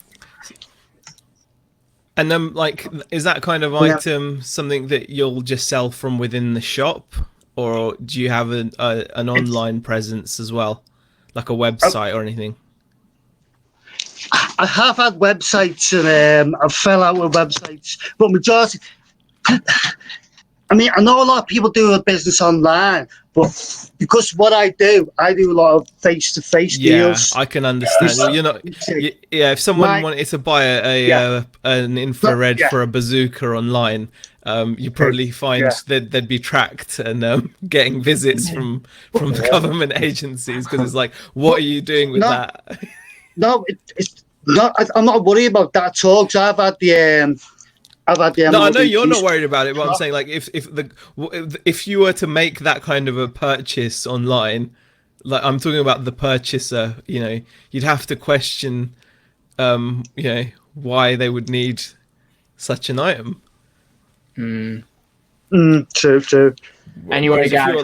And then, like, is that kind of item something that you'll just sell from within the shop, or do you have an online presence as well, like a website or anything? I have had websites, and I've fell out with websites, but majority. I mean, I know a lot of people do a business online, but because what I do a lot of face-to-face deals. Yeah, I can understand. Well, you're not. Yeah, if someone wanted to buy an infrared for a bazooka online, you probably find that they'd be tracked and getting visits from the government agencies, because it's like, what are you doing with that? No, it's not. I'm not worried about that at all, because I've had the. No, I know you're not worried about it, but I'm saying, like, if you were to make that kind of a purchase online, like, I'm talking about the purchaser, you know, you'd have to question, you know, why they would need such an item. True. Anyway, guys,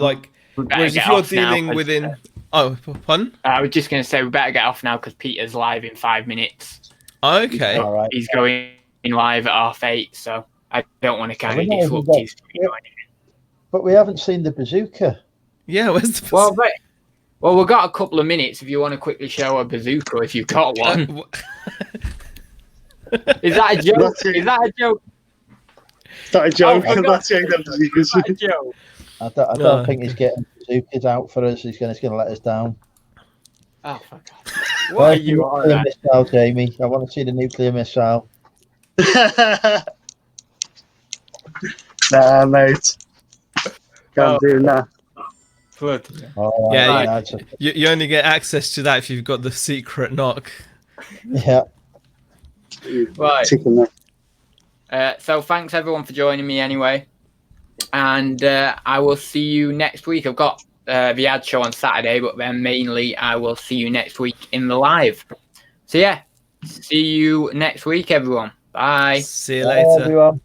whereas if you're dealing within, pardon? I was just going to say we better get off now because Peter's live in 5 minutes. Okay. All right. He's going live at 8:30, so I don't want to kind of disrupt his stream or anything. But we haven't seen the bazooka. Yeah, where's the bazooka? Well, we've got a couple of minutes if you want to quickly show a bazooka if you've got one. Is that a joke? Is that a joke? Is that a joke? Oh, That's a joke. I don't think he's getting bazookas out for us. He's going to let us down. Oh, fuck off. What are you on about? Missile, Jamie. I want to see the nuclear missile. Nah, mate. Can't do that. Yeah, you only get access to that if you've got the secret knock. Yeah. Right. So thanks everyone for joining me anyway, and I will see you next week. I've got the ad show on Saturday, but then mainly I will see you next week in the live. So yeah, see you next week, everyone. Bye. See you later. Bye, everyone.